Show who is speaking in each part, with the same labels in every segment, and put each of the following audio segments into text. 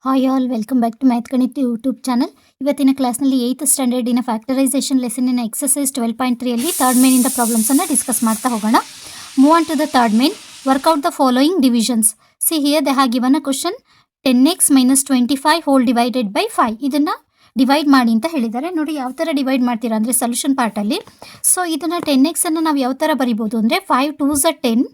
Speaker 1: Hi all welcome back to math ಗಣಿತ YouTube channel. ಇವತ್ತಿನ ಕ್ಲಾಸ್ನಲ್ಲಿ 8th ಸ್ಟ್ಯಾಂಡರ್ಡಿನ ಫ್ಯಾಕ್ಟರೈಸೇಷನ್ ಲೆಸನ್ನಿನ ಎಕ್ಸಸೈಸ್ 12.3 ಥರ್ಡ್ ಮೇನಿಂದ ಪ್ರಾಬ್ಲಮ್ಸನ್ನು ಡಿಸ್ಕಸ್ ಮಾಡ್ತಾ ಹೋಗೋಣ. Move on to the third main. Work out the following divisions. See here they have given a question 10x - 25 whole divided by 5. ಇದನ್ನು ಡಿವೈಡ್ ಮಾಡಿ ಅಂತ ಹೇಳಿದ್ದಾರೆ. ನೋಡಿ ಯಾವ ಥರ ಡಿವೈಡ್ ಮಾಡ್ತೀರಾ ಅಂದರೆ ಸೊಲ್ಯೂಷನ್ ಪಾರ್ಟಲ್ಲಿ. ಸೊ ಇದನ್ನು 10x ಅನ್ನು ನಾವು ಯಾವ ಥರ ಬರಿಬೋದು ಅಂದರೆ 5 2s 10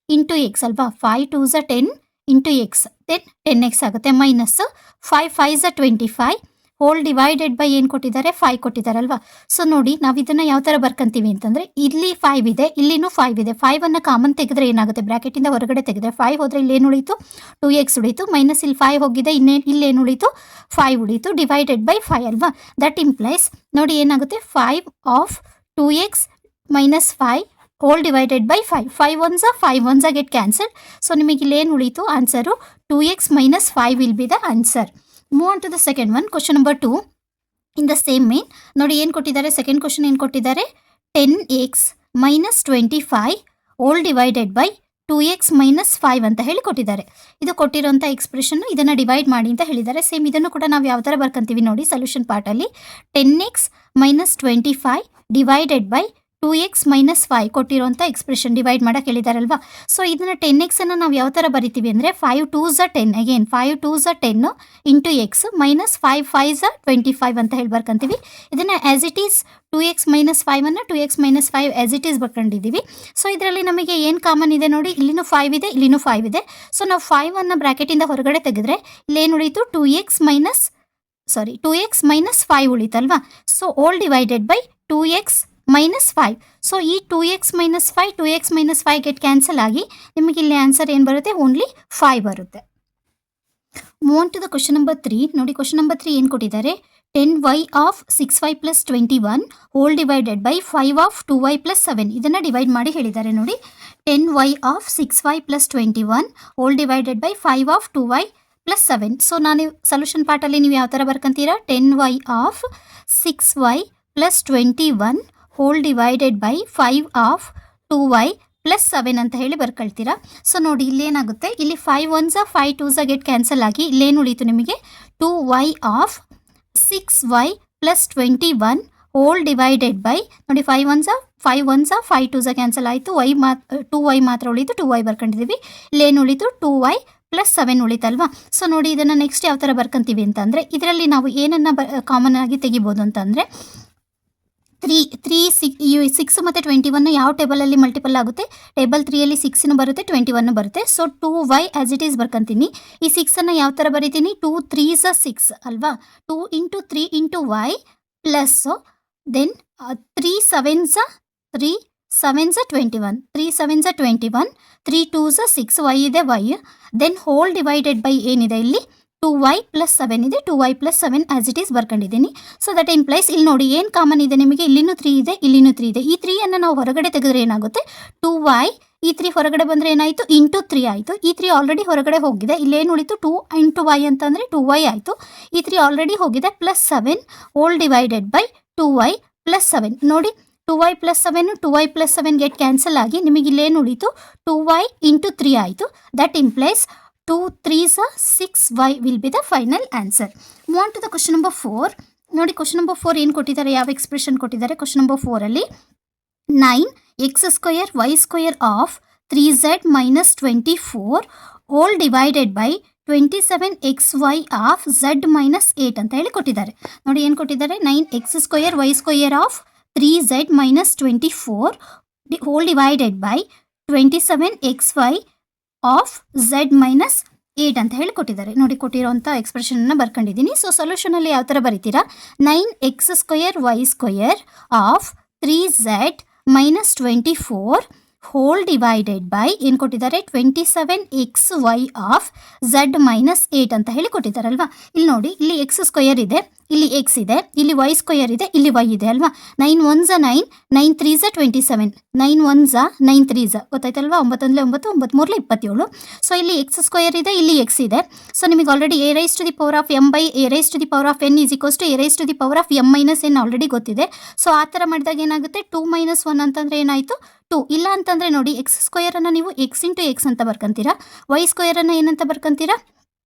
Speaker 1: ಇಂಟು ಎಕ್ಸ್ ಅಲ್ವಾ. 5 2s 10 into X then 10x ಆಗುತ್ತೆ minus 5 5s 25 whole divided by ಏನು ಕೊಟ್ಟಿದ್ದಾರೆ 5 ಕೊಟ್ಟಿದ್ದಾರಲ್ವಾ. ಸೊ ನೋಡಿ ನಾವು ಇದನ್ನು ಯಾವ ಥರ ಬರ್ಕೊಂತೀವಿ ಅಂತಂದರೆ ಇಲ್ಲಿ 5 ಇದೆ, ಇಲ್ಲಿನೂ 5 ಇದೆ. 5ಅನ್ನು ಕಾಮನ್ ತೆಗೆದ್ರೆ ಏನಾಗುತ್ತೆ, ಬ್ರ್ಯಾಕೆಟಿಂದ ಹೊರಗಡೆ ತೆಗೆದ್ರೆ 5 ಹೋದರೆ ಇಲ್ಲಿ ಏನು ಉಳಿತು 2x ಉಳಿತು, ಮೈನಸ್ ಇಲ್ಲಿ 5 ಹೋಗಿದೆ, ಇಲ್ಲೇನು ಉಳಿತು 5 ಉಳಿತು, ಡಿವೈಡೆಡ್ ಬೈ 5 ಅಲ್ವಾ. ದಟ್ ಇಂಪ್ಲೈಸ್ ನೋಡಿ ಏನಾಗುತ್ತೆ 5 of 2x minus 5 whole divided by 5. 5 1s get cancel. So ನಿಮಗೆ ಇಲ್ಲೇನು ಉಳಿತು answer 2x minus 5 will be the answer. Move on to the second one. Question number 2 in the same main. ನೋಡಿ ಏನು ಕೊಟ್ಟಿದ್ದಾರೆ, second question ಏನು ಕೊಟ್ಟಿದ್ದಾರೆ 10x minus 25 whole divided by 2x minus 5 ಅಂತ ಹೇಳಿ ಕೊಟ್ಟಿದ್ದಾರೆ. ಇದು ಕೊಟ್ಟಿರೋಂಥ ಎಕ್ಸ್ಪ್ರೆಷನ್ನು ಇದನ್ನು ಡಿವೈಡ್ ಮಾಡಿ ಅಂತ ಹೇಳಿದ್ದಾರೆ. ಸೇಮ್ ಇದನ್ನು ಕೂಡ ನಾವು ಯಾವ ಥರ ಬರ್ಕೊಂತೀವಿ ನೋಡಿ ಸೊಲ್ಯೂಷನ್ ಪಾರ್ಟಲ್ಲಿ 10x minus 25 divided by 2x minus 5 ಕೊಟ್ಟಿರೋಂಥ ಎಕ್ಸ್ಪ್ರೆಷನ್ ಡಿವೈಡ್ ಮಾಡೋಕೆ ಹೇಳಿದಾರಲ್ವಾ. ಸೊ ಇದನ್ನು 10x ಅನ್ನು ನಾವು ಯಾವ ಥರ ಬರಿತೀವಿ ಅಂದರೆ 5 2s 10 again 5 2s 10 into X minus 5 5s 25 ಅಂತ ಹೇಳಿ ಬರ್ಕೊಂತೀವಿ. ಇದನ್ನು as it is 2x minus 5ಅನ್ನು 2x minus 5 as it is ಬರ್ಕೊಂಡಿದ್ದೀವಿ. ಸೊ ಇದರಲ್ಲಿ ನಮಗೆ ಏನು ಕಾಮನ್ ಇದೆ ನೋಡಿ, ಇಲ್ಲಿನೂ 5 ಇದೆ, ಇಲ್ಲಿನೂ 5 ಇದೆ. ಸೊ ನಾವು 5ಅನ್ನು ಬ್ರ್ಯಾಕೆಟಿಂದ ಹೊರಗಡೆ ತೆಗೆದ್ರೆ ಇಲ್ಲೇನು ಉಳಿತು 2x ಮೈನಸ್ 5 ಉಳಿತಲ್ವಾ. So whole divided by 2x minus 5. So ಈ 2x ಮೈನಸ್ 5 ಗೆಟ್ ಕ್ಯಾನ್ಸಲ್ ಆಗಿ ನಿಮಗೆ ಇಲ್ಲಿ ಆನ್ಸರ್ ಏನು ಬರುತ್ತೆ, ಓನ್ಲಿ 5 ಬರುತ್ತೆ. Move on to the question number 3. ನೋಡಿ ಕ್ವಶನ್ ನಂಬರ್ 3 ಏನು ಕೊಟ್ಟಿದ್ದಾರೆ 10y of 6y plus 21 whole divided by 5 of 2y plus 7. ಇದನ್ನು ಡಿವೈಡ್ ಮಾಡಿ ಹೇಳಿದ್ದಾರೆ ನೋಡಿ 10y of 6y plus 21 whole divided by 5 of 2y plus 7. So ನಾನು solution ಪಾರ್ಟಲ್ಲಿ ನೀವು ಯಾವ ಥರ ಬರ್ಕೊಂತೀರಾ 10y of 6y plus 21 whole divided by 5 of 2y plus 7 ಅಂತ ಹೇಳಿ ಬರ್ಕೊಳ್ತೀರಾ. ಸೊ ನೋಡಿ ಇಲ್ಲೇನಾಗುತ್ತೆ, ಇಲ್ಲಿ 5 1s 5 2s ಗೆಟ್ ಕ್ಯಾನ್ಸಲ್ ಆಗಿ ಇಲ್ಲೇನು ಉಳಿತು ನಿಮಗೆ 2y of 6y plus 21 whole divided by ನೋಡಿ 5 1s 5 2s ಕ್ಯಾನ್ಸಲ್ ಆಯಿತು, 2y ಮಾತ್ರ ಉಳಿತು, 2y ಬರ್ಕೊಂಡಿದ್ದೀವಿ. ಇಲ್ಲೇನು ಉಳಿತು 2y ಪ್ಲಸ್ 7 ಉಳಿತಲ್ವಾ. ಸೊ ನೋಡಿ ಇದನ್ನು ನೆಕ್ಸ್ಟ್ ಯಾವ ಥರ ಬರ್ಕೊಂತೀವಿ ಅಂತಂದರೆ ಇದರಲ್ಲಿ ನಾವು ಏನನ್ನು ಕಾಮನ್ ಆಗಿ ತೆಗಿಬೋದು ಅಂತಂದರೆ 6 ಮತ್ತು 21 ಯಾವ ಟೇಬಲಲ್ಲಿ ಮಲ್ಟಿಪಲ್ ಆಗುತ್ತೆ, ಟೇಬಲ್ 3ಯಲ್ಲಿ 6 ಬರುತ್ತೆ 21 ಬರುತ್ತೆ. So 2y as it is ಬರ್ಕೊಂತೀನಿ. ಈ 6ಅನ್ನು ಯಾವ ಥರ ಬರಿತೀನಿ 2 3s 6 ಅಲ್ವಾ. 2 into 3 into y plus then 3 7s 21 3 7s 21 3 2s 6 y ಇದೆ y then whole divided by ಏನಿದೆ ಇಲ್ಲಿ 2y ಪ್ಲಸ್ 7 ಇದೆ, 2y plus 7 as it is ಬರ್ಕೊಂಡಿದ್ದೀನಿ. ಸೊ ದಟ್ ಇಂಪ್ಲೈಸ್ ಇಲ್ಲಿ ನೋಡಿ ಏನು ಕಾಮನ್ ಇದೆ ನಿಮಗೆ, ಇಲ್ಲಿನೂ 3 ಇದೆ, ಇಲ್ಲಿನೂ 3 ಇದೆ. ಈ 3ಅನ್ನು ನಾವು ಹೊರಗಡೆ ತೆಗೆದ್ರೆ ಏನಾಗುತ್ತೆ 2y, ಈ 3 ಹೊರಗಡೆ ಬಂದರೆ ಏನಾಯಿತು ಇಂಟು 3 ಆಯಿತು. ಈ 3 ಆಲ್ರೆಡಿ ಹೊರಗಡೆ ಹೋಗಿದೆ, ಇಲ್ಲೇನು ಉಳಿತು 2 ಇಂಟು y ಅಂತಂದರೆ 2y ಆಯಿತು. ಈ 3 ಆಲ್ರೆಡಿ ಹೋಗಿದೆ plus 7 hole divided by 2y plus 7. ನೋಡಿ 2y plus 7 2y plus 7 get cancel ಆಗಿ ನಿಮಗೆ ಇಲ್ಲೇನು ಉಳಿತು 2y ಇಂಟು 3 ಆಯಿತು. That implies 2 3s 6y will be the final answer. Move on to the question number 4. ನೋಡಿ ಕ್ವಶನ್ ನಂಬರ್ 4 ಏನು ಕೊಟ್ಟಿದ್ದಾರೆ, ಯಾವ ಎಕ್ಸ್ಪ್ರೆಷನ್ ಕೊಟ್ಟಿದ್ದಾರೆ. ಕ್ವಶನ್ ನಂಬರ್ 4ಅಲ್ಲಿ 9x² y² of 3z minus 24 whole divided by 27xy of z minus 8 ಅಂತ ಹೇಳಿ ಕೊಟ್ಟಿದ್ದಾರೆ. ನೋಡಿ ಏನು ಕೊಟ್ಟಿದ್ದಾರೆ 9x² y² of 3z minus 24 whole divided by 27xy of z minus 8 ಅಂತ ಹೇಳಿ ಕೊಟ್ಟಿದ್ದಾರೆ. ನೋಡಿ ಕೊಟ್ಟಿರೋಂಥ ಎಕ್ಸ್ಪ್ರೆಷನನ್ನು ಬರ್ಕೊಂಡಿದ್ದೀನಿ. ಸೊ ಸೊಲ್ಯೂಷನಲ್ಲಿ ಯಾವ ಥರ ಬರೀತೀರಾ 9x² y² of 3z minus 24 whole divided by ಏನು ಕೊಟ್ಟಿದ್ದಾರೆ 27xy ಆಫ್ z ಮೈನಸ್ 8 ಅಂತ ಹೇಳಿ ಕೊಟ್ಟಿದ್ದಾರಲ್ವಾ. ಇಲ್ಲಿ ನೋಡಿ ಇಲ್ಲಿ x² ಇದೆ, ಇಲ್ಲಿ x ಇದೆ, ಇಲ್ಲಿ y² ಇದೆ, ಇಲ್ಲಿ y ಇದೆ ಅಲ್ವಾ. 9 1s 9 9 3s 27 9 1s 9 3s ಗೊತ್ತಾಯ್ತಲ್ವಾ. 9 1 9 9 3 27. So ಇಲ್ಲಿ x² ಇದೆ, ಇಲ್ಲಿ x ಇದೆ. ಸೊ ನಿಮಗೆ already a raise to the power of m by a raise to the power of n is equals to a raise to the power of m minus n already ಗೊತ್ತಿದೆ. So ಆ ಥರ ಮಾಡಿದಾಗ ಏನಾಗುತ್ತೆ 2 - 1 ಅಂತಂದರೆ ಏನಾಯಿತು 2. ಇಲ್ಲ ಅಂತಂದರೆ ನೋಡಿ x² ನೀವು x ಇಂಟು x ಅಂತ ಬರ್ಕೊಂತೀರಾ, y² ಏನಂತ ಬರ್ಕೊಂತೀರಾ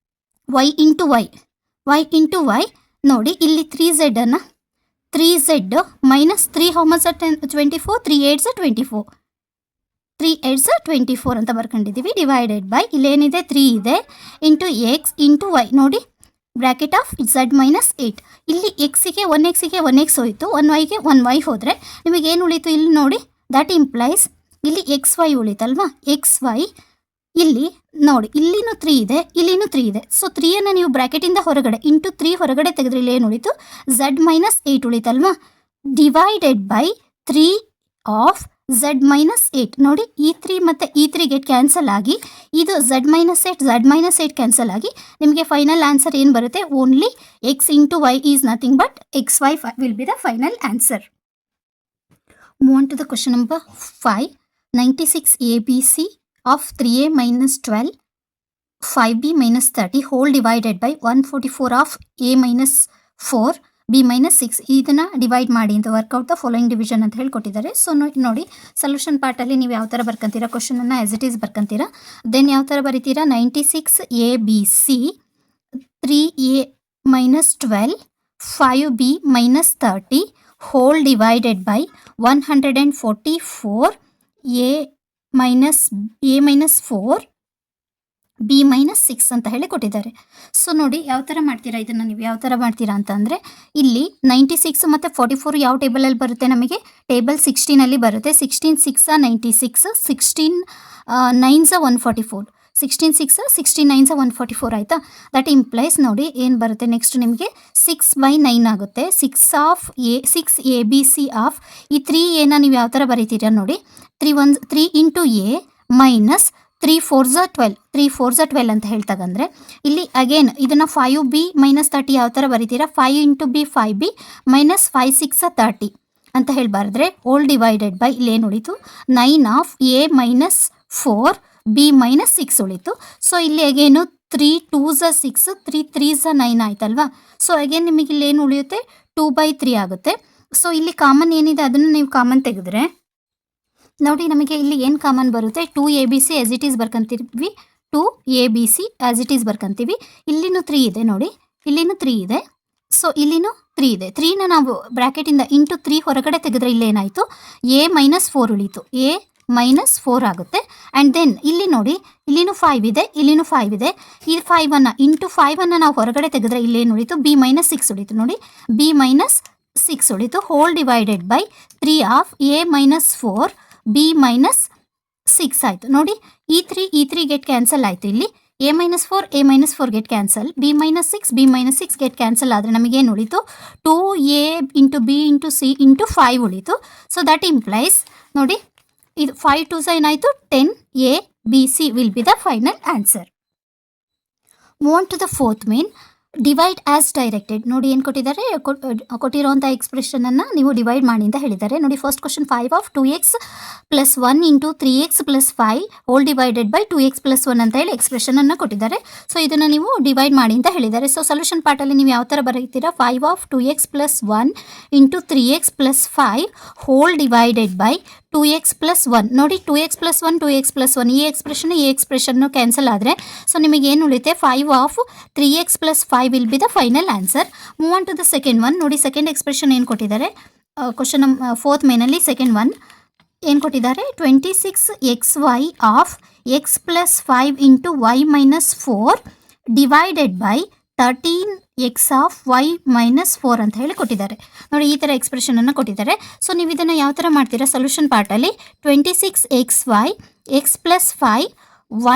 Speaker 1: ವೈ ಇಂಟು ವೈ ನೋಡಿ ಇಲ್ಲಿ 3z ಮೈನಸ್ 3 ಹೌ ಮಚ್ 24 3 8 24 3 8 24 ಅಂತ ಬರ್ಕೊಂಡಿದ್ದೀವಿ ಡಿವೈಡೆಡ್ ಬೈ ಇಲ್ಲೇನಿದೆ 3 ಇದೆ ಇಂಟು ಎಕ್ಸ್ ಇಂಟು ವೈ ನೋಡಿ ಬ್ರ್ಯಾಕೆಟ್ ಆಫ್ z ಮೈನಸ್ 8 ಇಲ್ಲಿ ಎಕ್ಸಿಗೆ 1x ಹೋಯಿತು 1y 1y ಹೋದರೆ ನಿಮಗೆ ಏನು ಉಳಿತು ಇಲ್ಲಿ ನೋಡಿ ದಟ್ ಇಂಪ್ಲೈಸ್ ಇಲ್ಲಿ XY ಉಳಿತಲ್ವಾ XY ಇಲ್ಲಿ ನೋಡಿ ಇಲ್ಲಿನೂ 3 ಇದೆ ಇಲ್ಲಿನೂ 3 ಇದೆ ಸೊ 3ಅನ್ನು ನೀವು ಬ್ರ್ಯಾಕೆಟಿಂದ ಹೊರಗಡೆ ಇಂಟು 3 ಹೊರಗಡೆ ತೆಗೆದ್ರೆ ಇಲ್ಲಿ ಏನು ಉಳಿತು z ಮೈನಸ್ 8 ಉಳಿತಲ್ವಾ divided by 3 of z minus 8 ನೋಡಿ ಈ 3 ಮತ್ತು ಈ 3 ಗೆಟ್ ಕ್ಯಾನ್ಸಲ್ ಆಗಿ ಇದು z ಮೈನಸ್ 8 ಕ್ಯಾನ್ಸಲ್ ಆಗಿ ನಿಮಗೆ ಫೈನಲ್ ಆನ್ಸರ್ ಏನು ಬರುತ್ತೆ only x into y is nothing but XY will be the final answer. Move on to the question number 5. 96 ABC of 3A minus 12, 5B minus 30 whole divided by 144 of A minus 4, B minus 6 ಇದನ್ನು divide ಮಾಡಿ ಅಂತ workout the following division ಅಂತ ಹೇಳ್ಕೊಟ್ಟಿದ್ದಾರೆ. So ನೋಡಿ solution ಪಾರ್ಟಲ್ಲಿ ನೀವು ಯಾವ ಥರ ಬರ್ಕೊಂತೀರಾ ಕ್ವಶನನ್ನು ಆ್ಯಸ್ ಇಟ್ ಈಸ್ ಬರ್ಕೊಂತೀರಾ. ದೆನ್ ಯಾವ ಥರ ಬರೀತೀರಾ 96 ABC 3A minus 12 5B minus 30 whole divided by 144 A minus 4 B minus 6 ಅಂತ ಹೇಳಿ ಕೊಟ್ಟಿದ್ದಾರೆ. ಸೊ ನೋಡಿ ಯಾವ ಥರ ಮಾಡ್ತೀರಾ ಇದನ್ನು ನೀವು ಯಾವ ಥರ ಮಾಡ್ತೀರಾ ಅಂತಂದರೆ ಇಲ್ಲಿ 96 ಮತ್ತು 44 ಯಾವ ಟೇಬಲಲ್ಲಿ ಬರುತ್ತೆ ನಮಗೆ ಟೇಬಲ್ 16ಅಲ್ಲಿ ಬರುತ್ತೆ. 16 6 96 16 9 144 16 6 16 9 144 ಆಯಿತಾ. ದಟ್ ಇಂಪ್ಲೈಸ್ ನೋಡಿ ಏನು ಬರುತ್ತೆ ನೆಕ್ಸ್ಟ್ ನಿಮಗೆ 6/9 ಆಗುತ್ತೆ. 6 ABC ಆಫ್ ಈ 3 ನೀವು ಯಾವ ಥರ ಬರೀತೀರಾ ನೋಡಿ 3 ಇಂಟು ಎ ಮೈನಸ್ 3 4 12 3 4 12 ಅಂತ ಹೇಳ್ತಾಗಂದ್ರೆ ಇಲ್ಲಿ ಅಗೇನ್ ಇದನ್ನು 5B ಮೈನಸ್ 30 ಯಾವ ಥರ ಬರೀತೀರಾ 5 ಇಂಟು ಬಿ 5B ಮೈನಸ್ 5 6 30 ಅಂತ ಹೇಳಬಾರ್ದ್ರೆ ಓಲ್ ಡಿವೈಡೆಡ್ ಬೈ ಇಲ್ಲೇನು ಉಳಿತು 9 of A minus 4 B minus 6 ಉಳಿತು. ಸೊ ಇಲ್ಲಿ ಅಗೇನು 3 2s 6 3 3s 9 ಆಯ್ತಲ್ವಾ. ಸೊ ಅಗೇನ್ ನಿಮಗೆ ಇಲ್ಲಿ ಏನು ಉಳಿಯುತ್ತೆ 2/3 ಆಗುತ್ತೆ. ಸೊ ಇಲ್ಲಿ ಕಾಮನ್ ಏನಿದೆ ಅದನ್ನು ನೀವು ಕಾಮನ್ ತೆಗೆದ್ರೆ ನೋಡಿ ನಮಗೆ ಇಲ್ಲಿ ಏನು ಕಾಮನ್ ಬರುತ್ತೆ 2ABC ಆ್ಯಸ್ ಇಟ್ ಈಸ್ ಬರ್ಕೊಂತೀವಿ 2ABC ಆ್ಯಸ್ ಇಟ್ ಈಸ್ ಬರ್ಕೊಂತೀವಿ. ಇಲ್ಲಿನೂ 3 ಇದೆ ನೋಡಿ ಇಲ್ಲಿನೂ 3 ಇದೆ. ಸೊ ಇಲ್ಲಿನೂ 3 ಇದೆ 3ನ ನಾವು ಬ್ರ್ಯಾಕೆಟಿಂದ ಇಂಟು 3 ಹೊರಗಡೆ ತೆಗೆದ್ರೆ ಇಲ್ಲೇನಾಯಿತು A ಮೈನಸ್ 4 ಉಳಿತು A ಮೈನಸ್ 4 ಆಗುತ್ತೆ. ಆ್ಯಂಡ್ ದೆನ್ ಇಲ್ಲಿ ನೋಡಿ ಇಲ್ಲಿನೂ 5 ಇದೆ ಇಲ್ಲಿನೂ 5 ಇದೆ. ಈ 5ಅನ್ನು ಇಂಟು 5ಅನ್ನು ನಾವು ಹೊರಗಡೆ ತೆಗೆದ್ರೆ ಇಲ್ಲೇನು ಉಳಿತು B ಮೈನಸ್ 6 ಉಳಿತು ನೋಡಿ B ಮೈನಸ್ 6 ಉಳಿತು hole divided by 3 of A minus 4 B minus 6 ಆಯಿತು. ನೋಡಿ ಈ 3 ಗೆಟ್ ಕ್ಯಾನ್ಸಲ್ ಆಯಿತು ಇಲ್ಲಿ A minus 4 get cancel B minus 6 get cancel ಆದರೆ ನಮಗೇನು ಉಳಿತು 2A into B into C into 5 ಉಳಿತು. ಸೊ ದಟ್ ಇಂಪ್ಲೈಸ್ ನೋಡಿ ಇದು 5 2s ಏನಾಯಿತು 10 ABC will be the final answer. Move on to the fourth main divide as directed ನೋಡಿ ಏನು ಕೊಟ್ಟಿದ್ದಾರೆ ಕೊಟ್ಟಿರೋಂಥ ಎಕ್ಸ್ಪ್ರೆಷನನ್ನು ನೀವು ಡಿವೈಡ್ ಮಾಡಿ ಅಂತ ಹೇಳಿದ್ದಾರೆ. ನೋಡಿ first question 5 of 2x plus 1 into 3x plus 5 whole divided by 2x plus 1 ಅಂತ ಹೇಳಿ ಎಕ್ಸ್ಪ್ರೆಷನನ್ನು ಕೊಟ್ಟಿದ್ದಾರೆ. ಸೊ ಇದನ್ನು ನೀವು ಡಿವೈಡ್ ಮಾಡಿ ಅಂತ ಹೇಳಿದ್ದಾರೆ. ಸೊ ಸೊಲ್ಯೂಷನ್ ಪಾರ್ಟಲ್ಲಿ ನೀವು ಯಾವ ಥರ ಬರೀತೀರಾ 5 of 2x plus 1 into 3x plus 5 whole divided by 2x plus 1 ನೋಡಿ 2x ಪ್ಲಸ್ 1 ಈ ಎಕ್ಸ್ಪ್ರೆಷನ್ನು ಕ್ಯಾನ್ಸಲ್ ಆದರೆ ಸೊ ನಿಮಗೆ ಏನು ಉಳಿತೆ 5 of 3x plus 5 will be the final answer. Move on to the second one ನೋಡಿ ಸೆಕೆಂಡ್ ಎಕ್ಸ್ಪ್ರೆಷನ್ ಏನು ಕೊಟ್ಟಿದ್ದಾರೆ question fourth ಮೇನಲ್ಲಿ ಸೆಕೆಂಡ್ ಒನ್ ಏನು ಕೊಟ್ಟಿದ್ದಾರೆ 26xy of x plus 5 into y minus 4 divided by 13x of y minus 4 ಅಂತ ಹೇಳಿ ಕೊಟ್ಟಿದ್ದಾರೆ. ನೋಡಿ ಈ ಥರ ಎಕ್ಸ್ಪ್ರೆಷನನ್ನು ಕೊಟ್ಟಿದ್ದಾರೆ. ಸೊ ನೀವು ಇದನ್ನು ಯಾವ ಥರ ಮಾಡ್ತೀರಾ ಸೊಲ್ಯೂಷನ್ ಪಾರ್ಟಲ್ಲಿ 26xy x plus 5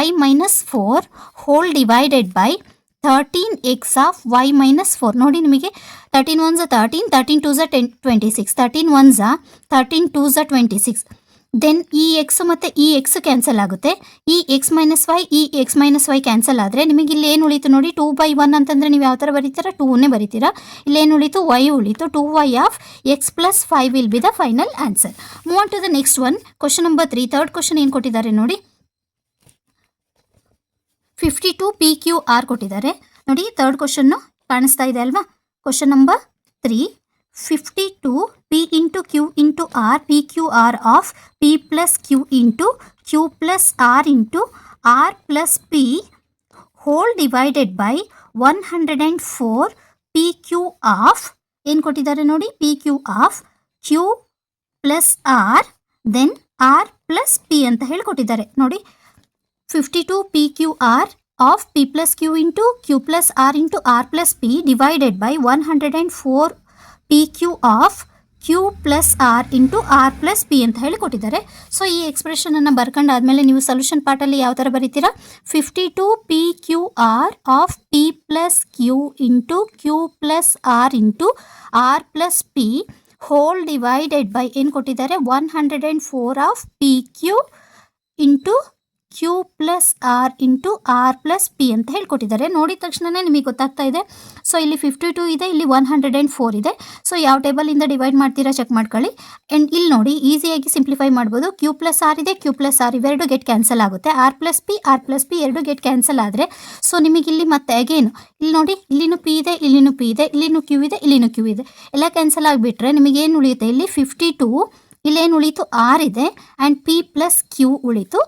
Speaker 1: y minus 4 whole divided by 13x of y minus 4 ನೋಡಿ ನಿಮಗೆ 13 1s 13 13 2s 26 13 1s 13 2s 26 then ಈ ಎಕ್ಸ್ ಮತ್ತು ಈ ಎಕ್ಸ್ ಕ್ಯಾನ್ಸಲ್ ಆಗುತ್ತೆ ಈ ಎಕ್ಸ್ ಮೈನಸ್ ವೈ ಕ್ಯಾನ್ಸಲ್ ಆದರೆ ನಿಮಗೆ ಇಲ್ಲಿ ಏನು ಉಳಿತು ನೋಡಿ 2/1 ಅಂತಂದರೆ ನೀವು ಯಾವ ಥರ ಬರೀತೀರಾ 2ನೇ ಬರೀತೀರಾ. ಇಲ್ಲೇನು ಉಳಿತು y ಉಳಿತು 2y of x plus 5 will be the final answer. Move on to the next one question number 3 third question ಏನು ಕೊಟ್ಟಿದ್ದಾರೆ ನೋಡಿ 52 PQR ಕೊಟ್ಟಿದ್ದಾರೆ. ನೋಡಿ ಥರ್ಡ್ ಕ್ವಶನ್ನು ಕಾಣಿಸ್ತಾ ಇದೆ ಅಲ್ವಾ question number 3 52 P into Q into R PQR of P plus Q into Q plus R into R plus P whole divided by 104 P Q of ಏನು ಕೊಟ್ಟಿದ್ದಾರೆ ನೋಡಿ, P Q of Q plus R then R plus P ಅಂತ ಹೇಳಿಕೊಟ್ಟಿದ್ದಾರೆ ನೋಡಿ. 52 P Q R of P plus Q into Q plus R into R plus P divided by 104 P Q of Q plus R into R plus P ಅಂತ ಹೇಳಿ ಕೊಟ್ಟಿದ್ದಾರೆ. So ಈ ಎಕ್ಸ್ಪ್ರೆಷನನ್ನು ಬರ್ಕೊಂಡಾದ್ಮೇಲೆ ನೀವು solution ಪಾರ್ಟಲ್ಲಿ ಯಾವ ಥರ ಬರೀತೀರಾ, 52 P Q R of P plus Q into Q plus R into R plus P whole divided by ಏನು ಕೊಟ್ಟಿದ್ದಾರೆ, 104 of P Q into Q plus R into R plus P ಅಂತ ಹೇಳ್ಕೊಟ್ಟಿದ್ದಾರೆ. ನೋಡಿದ ತಕ್ಷಣವೇ ನಿಮಗೆ ಗೊತ್ತಾಗ್ತಾ ಇದೆ. ಸೊ ಇಲ್ಲಿ 52 ಇದೆ, ಇಲ್ಲಿ 104 ಇದೆ. ಸೊ ಯಾವ ಟೇಬಲಿಂದ ಡಿವೈಡ್ ಮಾಡ್ತೀರಾ ಚೆಕ್ ಮಾಡ್ಕೊಳ್ಳಿ. ಆ್ಯಂಡ್ ಇಲ್ಲಿ ನೋಡಿ ಈಸಿಯಾಗಿ ಸಿಂಪ್ಲಿಫೈ ಮಾಡ್ಬೋದು. ಕ್ಯೂ ಪ್ಲಸ್ ಆರ್ ಇದೆ, ಕ್ಯೂ ಪ್ಲಸ್ ಆರ್ ಇವೆರಡು ಗೆಟ್ ಕ್ಯಾನ್ಸಲ್ ಆಗುತ್ತೆ. ಆರ್ ಪ್ಲಸ್ ಪಿ ಎರಡು ಗೆಟ್ ಕ್ಯಾನ್ಸಲ್ ಆದರೆ ಸೊ ನಿಮಗೆ ಇಲ್ಲಿ ಮತ್ತೆ ಅಗೇನು ಇಲ್ಲಿ ನೋಡಿ, ಇಲ್ಲಿನೂ ಪಿ ಇದೆ, ಇಲ್ಲಿನೂ ಪಿ ಇದೆ, ಇಲ್ಲಿನೂ ಕ್ಯೂ ಇದೆ, ಇಲ್ಲಿನೂ ಕ್ಯೂ ಇದೆ, ಎಲ್ಲ ಕ್ಯಾನ್ಸಲ್ ಆಗಿಬಿಟ್ರೆ ನಿಮಗೇನು ಉಳಿಯುತ್ತೆ, ಇಲ್ಲಿ 52 ಇಲ್ಲೇನು ಉಳೀತು, ಆರ್ ಇದೆ ಆ್ಯಂಡ್ ಪಿ ಪ್ಲಸ್ ಕ್ಯೂ ಉಳೀತು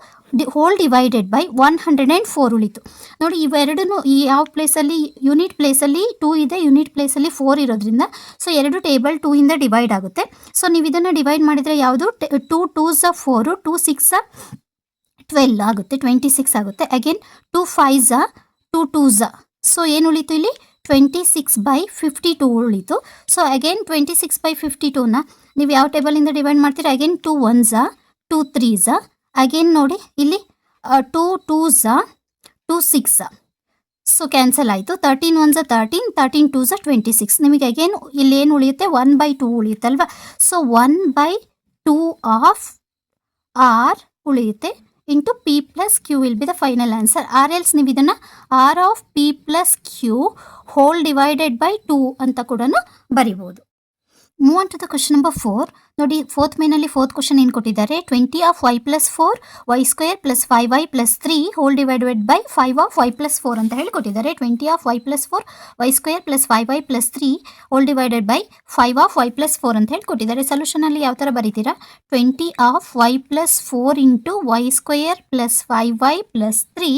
Speaker 1: ಹೋಲ್ ಡಿವೈಡೆಡ್ ಬೈ 104 ಉಳಿತು. ನೋಡಿ ಇವೆರಡೂ ಈ ಯಾವ ಪ್ಲೇಸಲ್ಲಿ, ಯೂನಿಟ್ ಪ್ಲೇಸಲ್ಲಿ 2 ಇದೆ, ಯೂನಿಟ್ ಪ್ಲೇಸಲ್ಲಿ 4 ಇರೋದ್ರಿಂದ ಸೊ ಎರಡು ಟೇಬಲ್ 2 ಇಂದ ಡಿವೈಡ್ ಆಗುತ್ತೆ. ಸೊ ನೀವು ಇದನ್ನು ಡಿವೈಡ್ ಮಾಡಿದರೆ ಯಾವುದು 2 2s 4, 2 6 12 ಆಗುತ್ತೆ, 26 ಆಗುತ್ತೆ. ಅಗೇನ್ 2 5s 2 2s ಸೊ ಏನು ಉಳಿತು ಇಲ್ಲಿ 26/52 ಉಳಿತು. ಸೊ ಅಗೇನ್ 26/52ನ ನೀವು ಯಾವ ಟೇಬಲಿಂದ ಡಿವೈಡ್ ಮಾಡ್ತೀರಾ, ಅಗೇನ್ 2 1s 2 3s ಅಗೇನ್ ನೋಡಿ ಇಲ್ಲಿ 2 2s 2 6 ಸೊ ಕ್ಯಾನ್ಸಲ್ ಆಯಿತು. 13 1s 13, 13 2s 26. ನಿಮಗೆ ಅಗೇನ್ ಇಲ್ಲಿ ಏನು ಉಳಿಯುತ್ತೆ, 1/2 ಉಳಿಯುತ್ತಲ್ವ. ಸೊ 1/2 ಆಫ್ ಆರ್ ಉಳಿಯುತ್ತೆ into P plus Q will be the final answer. Or else ನೀವು ಇದನ್ನು R of P plus Q whole divided by 2 ಅಂತ ಕೂಡ ಬರಿಬೋದು. Move on to the question number 4. ನೋಡಿ ಫೋರ್ತ್ ಮೇನಲ್ಲಿ ಫೋರ್ತ್ ಕ್ವಶನ್ ಏನು ಕೊಟ್ಟಿದ್ದಾರೆ, 20 of y plus 4 y square plus 5y plus 3 whole divided by 5 of y plus 4 ಅಂತ ಹೇಳಿಕೊಟ್ಟಿದ್ದಾರೆ. 20 of y plus 4 y square plus 5y plus 3 whole divided by 5 of y plus 4 ಅಂತ ಹೇಳಿಕೊಟ್ಟಿದ್ದಾರೆ. ಸೊಲ್ಯೂಷನಲ್ಲಿ ಯಾವ ಥರ ಬರೀತೀರಾ, 20 of y plus 4 into y square plus 5y plus 3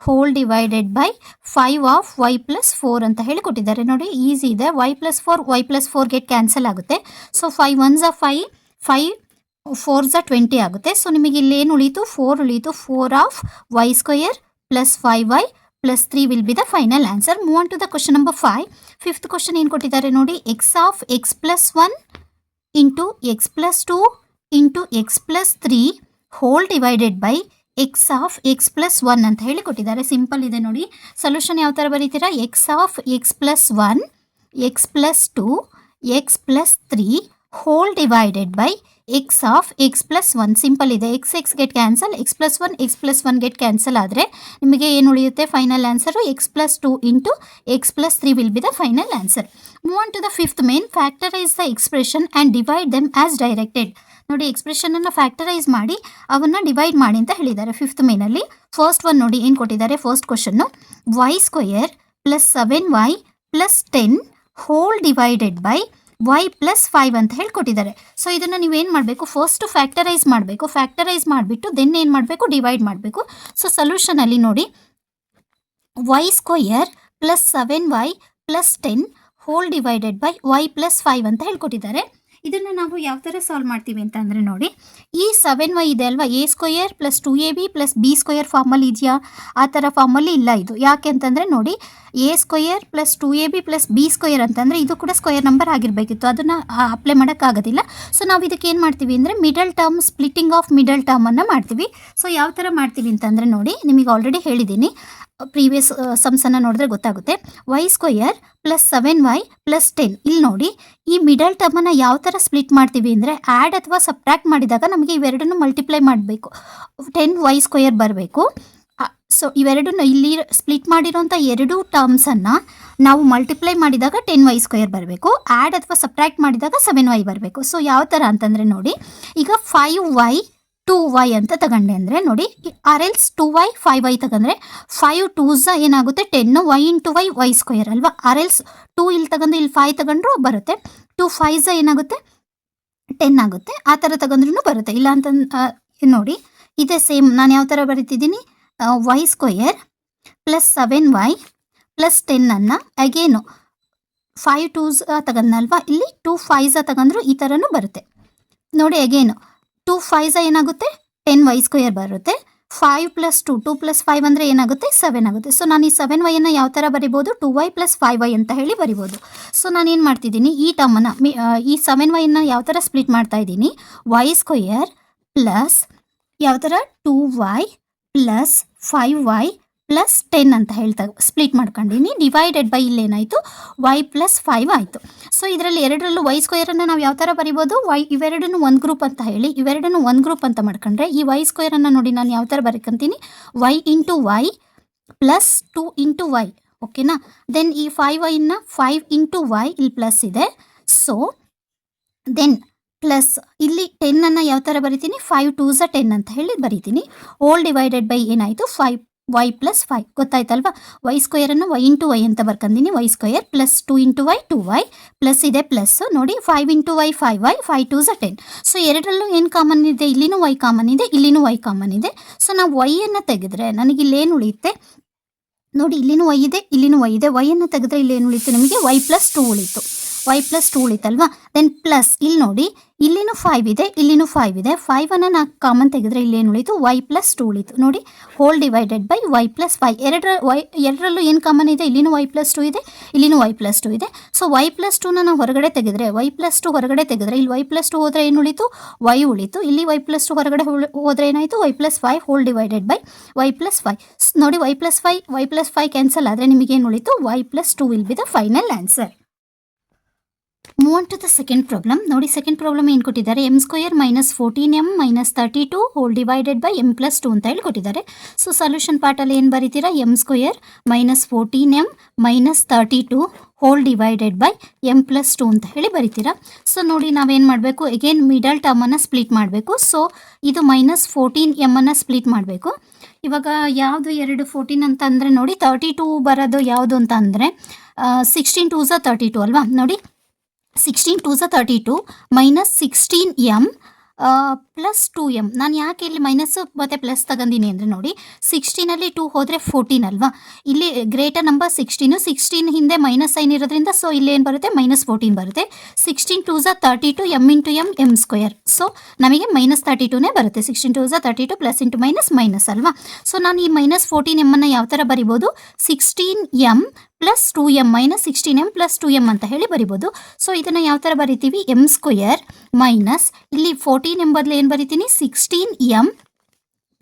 Speaker 1: whole divided by 5 of y plus 4 ಅಂತ ಹೇಳಿಕೊಟ್ಟಿದ್ದಾರೆ. ನೋಡಿ ಈಸಿ ಇದೆ, y plus 4 y plus 4 get cancel ಆಗುತ್ತೆ. ಸೊ 5 1s 5, 5 4s 20 ಆಗುತ್ತೆ. ಸೊ ನಿಮಗೆ ಇಲ್ಲಿ ಏನು ಉಳೀತು, 4 ಉಳೀತು. 4 of y square plus 5y plus 3 will be the final answer. Move on to the question number 5. Fifth question ಏನು ಕೊಟ್ಟಿದ್ದಾರೆ ನೋಡಿ, x of x plus 1 into x plus 2 into x plus 3 whole divided by x of x plus 1 ಅಂತ ಹೇಳಿ ಕೊಟ್ಟಿದ್ದಾರೆ. Simple ಇದೆ ನೋಡಿ. Solution ಯಾವ ಥರ ಬರೀತೀರಾ, x of x plus 1 x plus 2 x plus 3 whole divided by x of x plus 1. Simple ಇದೆ, x get cancel, x plus 1 get cancel ಆದರೆ ನಿಮಗೆ ಏನು ಉಳಿಯುತ್ತೆ, final answer x plus 2 into x plus 3 will be the final answer. Move on to the fifth main, factorise the expression and divide them as directed. ನೋಡಿ ಎಕ್ಸ್ಪ್ರೆಷನನ್ನು factorise ಮಾಡಿ ಅವನ್ನು divide ಮಾಡಿ ಅಂತ ಹೇಳಿದ್ದಾರೆ ಫಿಫ್ತ್ ಮೇನಲ್ಲಿ. ಫಸ್ಟ್ ಒನ್ ನೋಡಿ ಏನು ಕೊಟ್ಟಿದ್ದಾರೆ, ಫಸ್ಟ್ ಕ್ವಶನ್ನು y square plus 7y plus 10 whole divided by y plus 5 ಅಂತ ಹೇಳ್ಕೊಟ್ಟಿದ್ದಾರೆ. ಸೊ ಇದನ್ನು ನೀವೇನು ಮಾಡಬೇಕು, ಫಸ್ಟ್ ಫ್ಯಾಕ್ಟರೈಸ್ ಮಾಡಬೇಕು. ಫ್ಯಾಕ್ಟರೈಸ್ ಮಾಡಿಬಿಟ್ಟು ದೆನ್ ಏನು ಮಾಡಬೇಕು, ಡಿವೈಡ್ ಮಾಡಬೇಕು. ಸೊ ಸೊಲ್ಯೂಷನಲ್ಲಿ ನೋಡಿ y square plus 7y plus 10 whole divided by y plus 5 ಅಂತ ಹೇಳ್ಕೊಟ್ಟಿದ್ದಾರೆ. ಇದನ್ನು ನಾವು ಯಾವ ಥರ ಸಾಲ್ವ್ ಮಾಡ್ತೀವಿ ಅಂತ ಅಂದರೆ ನೋಡಿ, ಈ 7y ಇದೆ ಅಲ್ವಾ, A square plus 2ab plus B square ಫಾರ್ಮಲ್ಲಿ ಇದೆಯಾ, ಆ ಥರ ಫಾರ್ಮಲ್ಲಿ ಇಲ್ಲ ಇದು. ಯಾಕೆ ಅಂತಂದರೆ ನೋಡಿ, A square plus 2ab plus B square ಅಂತಂದರೆ ಇದು ಕೂಡ ಸ್ಕ್ವಯರ್ ನಂಬರ್ ಆಗಿರಬೇಕಿತ್ತು, ಅದನ್ನು ಅಪ್ಲೈ ಮಾಡೋಕ್ಕಾಗೋದಿಲ್ಲ. ಸೊ ನಾವು ಇದಕ್ಕೆ ಏನು ಮಾಡ್ತೀವಿ ಅಂದರೆ middle term, splitting of middle ಟರ್ಮನ್ನು ಮಾಡ್ತೀವಿ. ಸೊ ಯಾವ ಥರ ಮಾಡ್ತೀವಿ ಅಂತಂದರೆ ನೋಡಿ, ನಿಮಗೆ ಆಲ್ರೆಡಿ ಹೇಳಿದ್ದೀನಿ, ಪ್ರೀವಿಯಸ್ ಸಮ್ಸನ್ನು ನೋಡಿದ್ರೆ ಗೊತ್ತಾಗುತ್ತೆ. Y square plus 7y plus 10, ಇಲ್ಲಿ ನೋಡಿ ಈ ಮಿಡಲ್ ಟರ್ಮನ್ನು ಯಾವ ಥರ ಸ್ಪ್ಲಿಟ್ ಮಾಡ್ತೀವಿ ಅಂದರೆ ಆ್ಯಡ್ ಅಥವಾ ಸಬ್ಟ್ರಾಕ್ಟ್ ಮಾಡಿದಾಗ ನಮಗೆ ಇವೆರಡನ್ನು ಮಲ್ಟಿಪ್ಲೈ ಮಾಡಬೇಕು, 10y ಸ್ಕ್ವಯರ್ ಬರಬೇಕು. ಸೊ ಇವೆರಡನ್ನು ಇಲ್ಲಿ ಸ್ಪ್ಲಿಟ್ ಮಾಡಿರೋಂಥ ಎರಡು ಟರ್ಮ್ಸನ್ನು ನಾವು ಮಲ್ಟಿಪ್ಲೈ ಮಾಡಿದಾಗ 10y ಸ್ಕ್ವಯರ್ ಬರಬೇಕು, ಆ್ಯಡ್ ಅಥವಾ ಸಬ್ಟ್ರಾಕ್ಟ್ ಮಾಡಿದಾಗ 7y ಬರಬೇಕು. ಸೊ ಯಾವ ಥರ ಅಂತಂದರೆ ನೋಡಿ, ಈಗ 5y 2y ಅಂತ ತಗೊಂಡೆ ಅಂದರೆ ನೋಡಿ, ಆರ್ ಎಲ್ಸ್ 2y 5y ತಗೊಂಡ್ರೆ 5 2s ಏನಾಗುತ್ತೆ 10, y ಇಂಟು y ಸ್ಕ್ವಯರ್ ಅಲ್ವಾ. ಆರ್ ಎಲ್ಸ್ 2 ಇಲ್ಲಿ ತಗೊಂಡು ಇಲ್ಲಿ 5 ತಗೊಂಡ್ರು ಬರುತ್ತೆ, 2 5s ಏನಾಗುತ್ತೆ 10 ಆಗುತ್ತೆ. ಆ ಥರ ತಗೊಂಡ್ರೂ ಬರುತ್ತೆ. ಇಲ್ಲ ಅಂತ ನೋಡಿ, ಇದೇ ಸೇಮ್ ನಾನು ಯಾವ ಥರ ಬರೀತಿದ್ದೀನಿ, y square plus 7y plus 10 again 5 2s ತಗೊಂಡ್ನಲ್ವಾ, ಇಲ್ಲಿ 2 5s ತಗೊಂಡ್ರು ಈ ಥರನೂ ಬರುತ್ತೆ ನೋಡಿ. ಅಗೇನು 2 5s ಏನಾಗುತ್ತೆ 10y² ಬರುತ್ತೆ. 5 + 2 2 + 5 ಅಂದರೆ ಏನಾಗುತ್ತೆ 7 ಆಗುತ್ತೆ. ಸೊ ನಾನು ಈ 7y ಯಾವ ಥರ ಬರಿಬೋದು 2y + 5y ಅಂತ ಹೇಳಿ ಬರಿಬೋದು. ಸೊ ನಾನೇನು ಮಾಡ್ತಿದ್ದೀನಿ, ಈ ಟರ್ಮನ್ನು ಈ 7y ಯಾವ ಥರ ಸ್ಪ್ಲಿಟ್ ಮಾಡ್ತಾ ಇದ್ದೀನಿ, y² ಪ್ಲಸ್ ಯಾವ ಥರ 2y ಪ್ಲಸ್ 5y ಪ್ಲಸ್ 10 ಅಂತ ಹೇಳ್ತಾ ಸ್ಪ್ಲಿಟ್ ಮಾಡ್ಕೊಂಡಿನಿ. ಡಿವೈಡೆಡ್ ಬೈ ಇಲ್ಲೇನಾಯಿತು y + 5 ಆಯಿತು. ಸೊ ಇದರಲ್ಲಿ ಎರಡರಲ್ಲೂ y² ನಾವು ಯಾವ ಥರ ಬರಿಬೋದು, ಇವೆರಡನ್ನು ಒಂದು ಗ್ರೂಪ್ ಅಂತ ಹೇಳಿ ಇವೆರಡನ್ನು ಒಂದು ಗ್ರೂಪ್ ಅಂತ ಮಾಡ್ಕೊಂಡ್ರೆ ಈ y² ನೋಡಿ ನಾನು ಯಾವ ಥರ ಬರ್ಕೊಂತೀನಿ, y × y ಪ್ಲಸ್ 2 × y. ಓಕೆನಾ. ದೆನ್ ಈ 5y 5 × y ಇಲ್ಲಿ ಪ್ಲಸ್ ಇದೆ. ಸೊ ದೆನ್ ಪ್ಲಸ್ ಇಲ್ಲಿ 10 ಯಾವ ಥರ ಬರಿತೀನಿ, 5 2s 10 ಅಂತ ಹೇಳಿ ಬರಿತೀನಿ. ಹೋಲ್ ಡಿವೈಡೆಡ್ ಬೈ ಏನಾಯಿತು 5y + 5 ಗೊತ್ತಾಯ್ತಲ್ವಾ. y² y × y ಅಂತ ಬರ್ಕೊಂಡಿನಿ. y² plus 2 × y 2y plus ಇದೆ ಪ್ಲಸ್ ನೋಡಿ 5 × y 5y 5 2s 10. ಸೊ ಎರಡರಲ್ಲೂ ಏನು ಕಾಮನ್ ಇದೆ, ಇಲ್ಲಿನೂ y ಕಾಮನ್ ಇದೆ, ಇಲ್ಲಿನೂ y ಕಾಮನ್ ಇದೆ. ಸೊ ನಾವು y ತೆಗೆದ್ರೆ ನನಗೆ ಇಲ್ಲೇನು ಉಳಿಯುತ್ತೆ ನೋಡಿ, ಇಲ್ಲಿನೂ y ಇದೆ, ಇಲ್ಲಿನೂ y ಇದೆ. y ತೆಗೆದ್ರೆ ಇಲ್ಲಿ ಏನು ಉಳಿತು ನಿಮಗೆ y + 2 ಉಳಿತು, y + 2 ಉಳಿತಲ್ವಾ. ದೆನ್ ಪ್ಲಸ್ ಇಲ್ಲಿ ನೋಡಿ ಇಲ್ಲಿನೂ 5 ಇದೆ, ಇಲ್ಲಿನೂ 5 ಇದೆ. 5 ನಾನು ಕಾಮನ್ ತೆಗೆದ್ರೆ ಇಲ್ಲಿ ಏನು ಉಳಿತು y + 2 ಉಳಿತು ನೋಡಿ. Hole divided by y + 5. ಎರಡರಲ್ಲೂ ಏನು ಕಾಮನ್ ಇದೆ, ಇಲ್ಲಿನೂ y + 2 ಇದೆ, ಇಲ್ಲಿನೂ y + 2 ಇದೆ. ಸೊ y + 2 ನಾವು ಹೊರಗಡೆ ತೆಗೆದ್ರೆ y + 2 ಹೊರಗಡೆ ತೆಗೆದ್ರೆ ಇಲ್ಲಿ y + 2 ಹೋದರೆ ಏನು ಉಳಿತು y ಉಳಿತು. ಇಲ್ಲಿ y + 2 ಹೊರಗಡೆ ಹೋದರೆ ಏನಾಯಿತು y + 5 whole divided by y + 5. ನೋಡಿ y + 5 ಕ್ಯಾನ್ಸಲ್ ಆದರೆ ನಿಮಗೇನು ಉಳಿತು y + 2 will be the final answer. Move on to the second problem. ನೋಡಿ ಸೆಕೆಂಡ್ ಪ್ರಾಬ್ಲಮ್ ಏನು ಕೊಟ್ಟಿದ್ದಾರೆ, m² - 14m - 32 hole divided by m + 2 ಅಂತ ಹೇಳಿ ಕೊಟ್ಟಿದ್ದಾರೆ. ಸೊ ಸೊಲ್ಯೂಷನ್ ಪಾರ್ಟಲ್ಲಿ ಏನು ಬರೀತೀರಾ, m² - 14m - 32 hole divided by m + 2 ಅಂತ ಹೇಳಿ ಬರೀತೀರಾ. ಸೊ ನೋಡಿ ನಾವೇನು ಮಾಡಬೇಕು, ಎಗೇನ್ ಮಿಡಲ್ ಟರ್ಮನ್ನು ಸ್ಪ್ಲಿಟ್ ಮಾಡಬೇಕು. ಸೊ ಇದು -14m ಸ್ಪ್ಲಿಟ್ ಮಾಡಬೇಕು. ಇವಾಗ ಯಾವುದು 2 14 ಅಂತ ಅಂದರೆ ನೋಡಿ 32 ಬರೋದು ಯಾವುದು ಅಂತ ಅಂದರೆ 16 2s 32 ಅಲ್ವಾ. ನೋಡಿ 16 2s 32 - 16m ಪ್ಲಸ್ 2m. ನಾನು ಯಾಕೆ ಇಲ್ಲಿ ಮೈನಸ್ಸು ಮತ್ತು ಪ್ಲಸ್ ತಗೊಂಡಿನಿ ಅಂದರೆ ನೋಡಿ 16ಅಲ್ಲಿ 2 ಹೋದರೆ 14 ಅಲ್ವಾ. ಇಲ್ಲಿ ಗ್ರೇಟರ್ ನಂಬರ್ 16 ಹಿಂದೆ ಮೈನಸ್ ಸೈನ್ ಇರೋದ್ರಿಂದ ಸೊ ಇಲ್ಲಿ ಏನು ಬರುತ್ತೆ -14 ಬರುತ್ತೆ. 16 2s 32 m × m m². So ನಮಗೆ -32ನೇ ಬರುತ್ತೆ. 16 2s 32 ಪ್ಲಸ್ ಇಂಟು ಮೈನಸ್ ಅಲ್ವಾ. ಸೊ ನಾನು ಈ -14m ಯಾವ ಥರ ಬರಿಬೋದು, 16m plus 2m -16m plus 2m ಅಂತ ಹೇಳಿ ಬರಿಬೋದು. ಸೊ ಇದನ್ನು ಯಾವ ಥರ ಬರಿತೀವಿ, m² ಮೈನಸ್ ಇಲ್ಲಿ 14m ಬದಲು ಏನು ಬರಿತೀನಿ 16m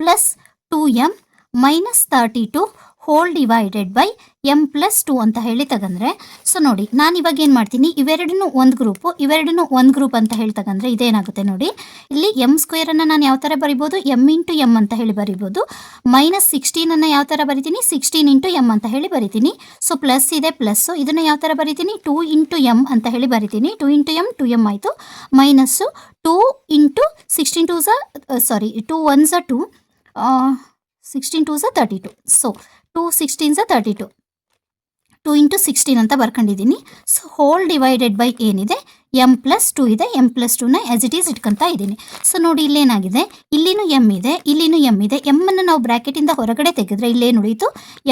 Speaker 1: plus 2m minus 32 hole divided by m + 2 ಅಂತ ಹೇಳಿ ತಗಂದ್ರೆ. ಸೊ ನೋಡಿ ನಾನು ಇವಾಗ ಏನು ಮಾಡ್ತೀನಿ, ಇವೆರಡನ್ನೂ ಒಂದು ಗ್ರೂಪ್ ಅಂತ ಹೇಳಿ ತಗಂದ್ರೆ ಇದೇನಾಗುತ್ತೆ ನೋಡಿ, ಇಲ್ಲಿ m² ನಾನು ಯಾವ ಥರ ಬರಿಬೋದು m × m ಅಂತ ಹೇಳಿ ಬರಿಬೋದು. -16 ಯಾವ ಥರ ಬರಿತೀನಿ 16 × m ಅಂತ ಹೇಳಿ ಬರಿತೀನಿ. ಸೊ ಪ್ಲಸ್ ಇದೆ ಪ್ಲಸ್ಸು, ಇದನ್ನು ಯಾವ ಥರ ಬರಿತೀನಿ 2 × m ಅಂತ ಹೇಳಿ ಬರಿತೀನಿ. 2 × m 2m ಆಯಿತು. Minus 2 × 16 2s 2 1s 2 16 2s 32. So 2 16s 32 2 × 16 ಅಂತ ಬರ್ಕೊಂಡಿದ್ದೀನಿ. ಸೊ ಹೋಲ್ ಡಿವೈಡೆಡ್ ಬೈ ಏನಿದೆ m + 2 ಇದೆ, m + 2ನ ಆ್ಯಸ್ ಇಟ್ ಈಸ್ ಇಟ್ಕೊತಾ ಇದ್ದೀನಿ. ಸೊ ನೋಡಿ ಇಲ್ಲೇನಾಗಿದೆ, ಇಲ್ಲಿನೂ m ಇದೆ, ಇಲ್ಲಿನೂ m ಇದೆ. ಎಮ್ಮನ್ನು ನಾವು ಬ್ರ್ಯಾಕೆಟಿಂದ ಹೊರಗಡೆ ತೆಗೆದ್ರೆ ಇಲ್ಲೇನು ಉಳಿತು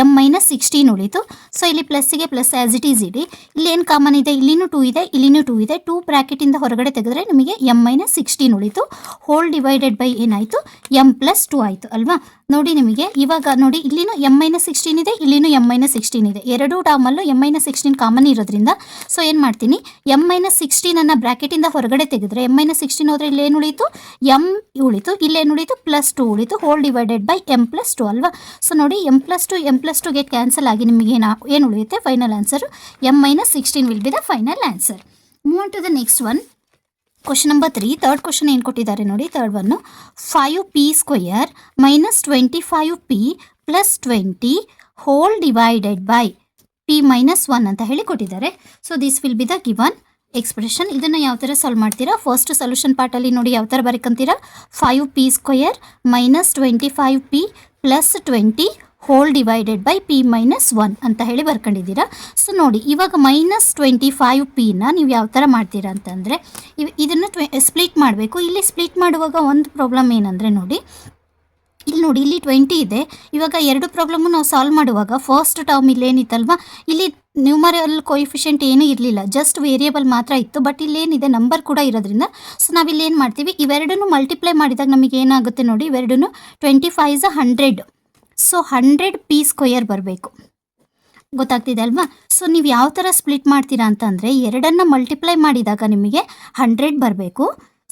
Speaker 1: m - 16 ಉಳಿತು. ಸೊ ಇಲ್ಲಿ ಪ್ಲಸ್ಸಿಗೆ ಪ್ಲಸ್ ಆ್ಯಸ್ ಇಟ್ ಈಸ್ ಇಡಿ. ಇಲ್ಲೇನು ಕಾಮನ್ ಇದೆ, ಇಲ್ಲಿನೂ 2 ಇದೆ, ಇಲ್ಲಿನೂ 2 ಇದೆ. 2 ಬ್ರ್ಯಾಕೆಟಿಂದ ಹೊರಗಡೆ ತೆಗೆದ್ರೆ ನಿಮಗೆ m - 16 ಉಳಿತು. ಹೋಲ್ ಡಿವೈಡೆಡ್ ಬೈ ಏನಾಯಿತು m + 2 ಆಯಿತು ಅಲ್ವಾ. ನೋಡಿ ನಿಮಗೆ ಇವಾಗ ನೋಡಿ ಇಲ್ಲಿನೂ m - 16 ಇದೆ, ಇಲ್ಲಿನೂ m - 16 ಇದೆ. ಎರಡೂ ಟರ್ಮಲ್ಲೂ m - 16 ಕಾಮನ್ ಇರೋದ್ರಿಂದ ಸೊ ಏನು ಮಾಡ್ತೀನಿ, m - 16 ಬ್ರ್ಯಾಕೆಟಿಂದ ಹೊರಗಡೆ ತೆಗೆದ್ರೆ m - 16 ಹೋದರೆ ಇಲ್ಲೇನು ಉಳಿತು m ಉಳಿತು, ಇಲ್ಲೇನು ಉಳಿತು +2 ಉಳಿತು. ಹೋಲ್ ಡಿವೈಡೆಡ್ ಬೈ m + 2 ಅಲ್ವಾ. ಸೊ ನೋಡಿ m + 2 ಗೆಟ್ ಕ್ಯಾನ್ಸಲ್ ಆಗಿ ನಿಮಗೆ ಏನು ಉಳಿಯುತ್ತೆ, final answer m - 16 will be the final answer. Move on to the next one. Question number 3, third question ಏನು ಕೊಟ್ಟಿದ್ದಾರೆ ನೋಡಿ. ಥರ್ಡ್ ಒನ್ನು 5p² - 25p + 20 whole divided by p - 1 ಅಂತ ಹೇಳಿ ಕೊಟ್ಟಿದ್ದಾರೆ. So this will be the given expression. ಇದನ್ನು ಯಾವ ಥರ ಸಾಲ್ವ್ ಮಾಡ್ತೀರಾ, ಫಸ್ಟ್ ಸೊಲ್ಯೂಷನ್ ಪಾರ್ಟಲ್ಲಿ ನೋಡಿ ಯಾವ ಥರ ಬರ್ಕೊಂತೀರಾ, 5p² - 25p + 20 whole divided by p - 1 ಅಂತ ಹೇಳಿ ಬರ್ಕೊಂಡಿದ್ದೀರಾ. ಸೊ ನೋಡಿ ಇವಾಗ -25p ನೀವು ಯಾವ ಥರ ಮಾಡ್ತೀರಾ ಅಂತಂದರೆ ಇದನ್ನು ಸ್ಪ್ಲಿಟ್ ಮಾಡಬೇಕು. ಇಲ್ಲಿ ಸ್ಪ್ಲಿಟ್ ಮಾಡುವಾಗ ಒಂದು ಪ್ರಾಬ್ಲಮ್ ಏನಂದರೆ ನೋಡಿ ಇಲ್ಲಿ ನೋಡಿ, ಇಲ್ಲಿ 20 ಇದೆ. ಇವಾಗ ಎರಡು ಪ್ರಾಬ್ಲಮ್ಮು ನಾವು ಸಾಲ್ವ್ ಮಾಡುವಾಗ ಫಸ್ಟ್ ಟರ್ಮ್ ಇಲ್ಲೇನಿತ್ತಲ್ವಾ, ಇಲ್ಲಿ ನ್ಯೂಮರಲ್ ಕೋಯಿಫಿಷಿಯಂಟ್ ಏನೂ ಇರಲಿಲ್ಲ, ಜಸ್ಟ್ ವೇರಿಯೇಬಲ್ ಮಾತ್ರ ಇತ್ತು. ಬಟ್ ಇಲ್ಲೇನಿದೆ ನಂಬರ್ ಕೂಡ ಇರೋದ್ರಿಂದ ಸೊ ನಾವಿಲ್ಲಿ ಏನು ಮಾಡ್ತೀವಿ, ಇವೆರಡನ್ನು ಮಲ್ಟಿಪ್ಲೈ ಮಾಡಿದಾಗ ನಮಗೆ ಏನಾಗುತ್ತೆ ನೋಡಿ, ಇವೆರಡನ್ನು 25 is 100. ಸೊ 100 ಪಿ ಸ್ಕ್ವಯರ್ ಬರಬೇಕು. ಗೊತ್ತಾಗ್ತಿದೆ ಅಲ್ವಾ? ಸೊ ನೀವು ಯಾವ ಥರ ಸ್ಪ್ಲಿಟ್ ಮಾಡ್ತೀರಾ ಅಂತಂದರೆ, ಎರಡನ್ನು ಮಲ್ಟಿಪ್ಲೈ ಮಾಡಿದಾಗ ನಿಮಗೆ 100 ಬರಬೇಕು.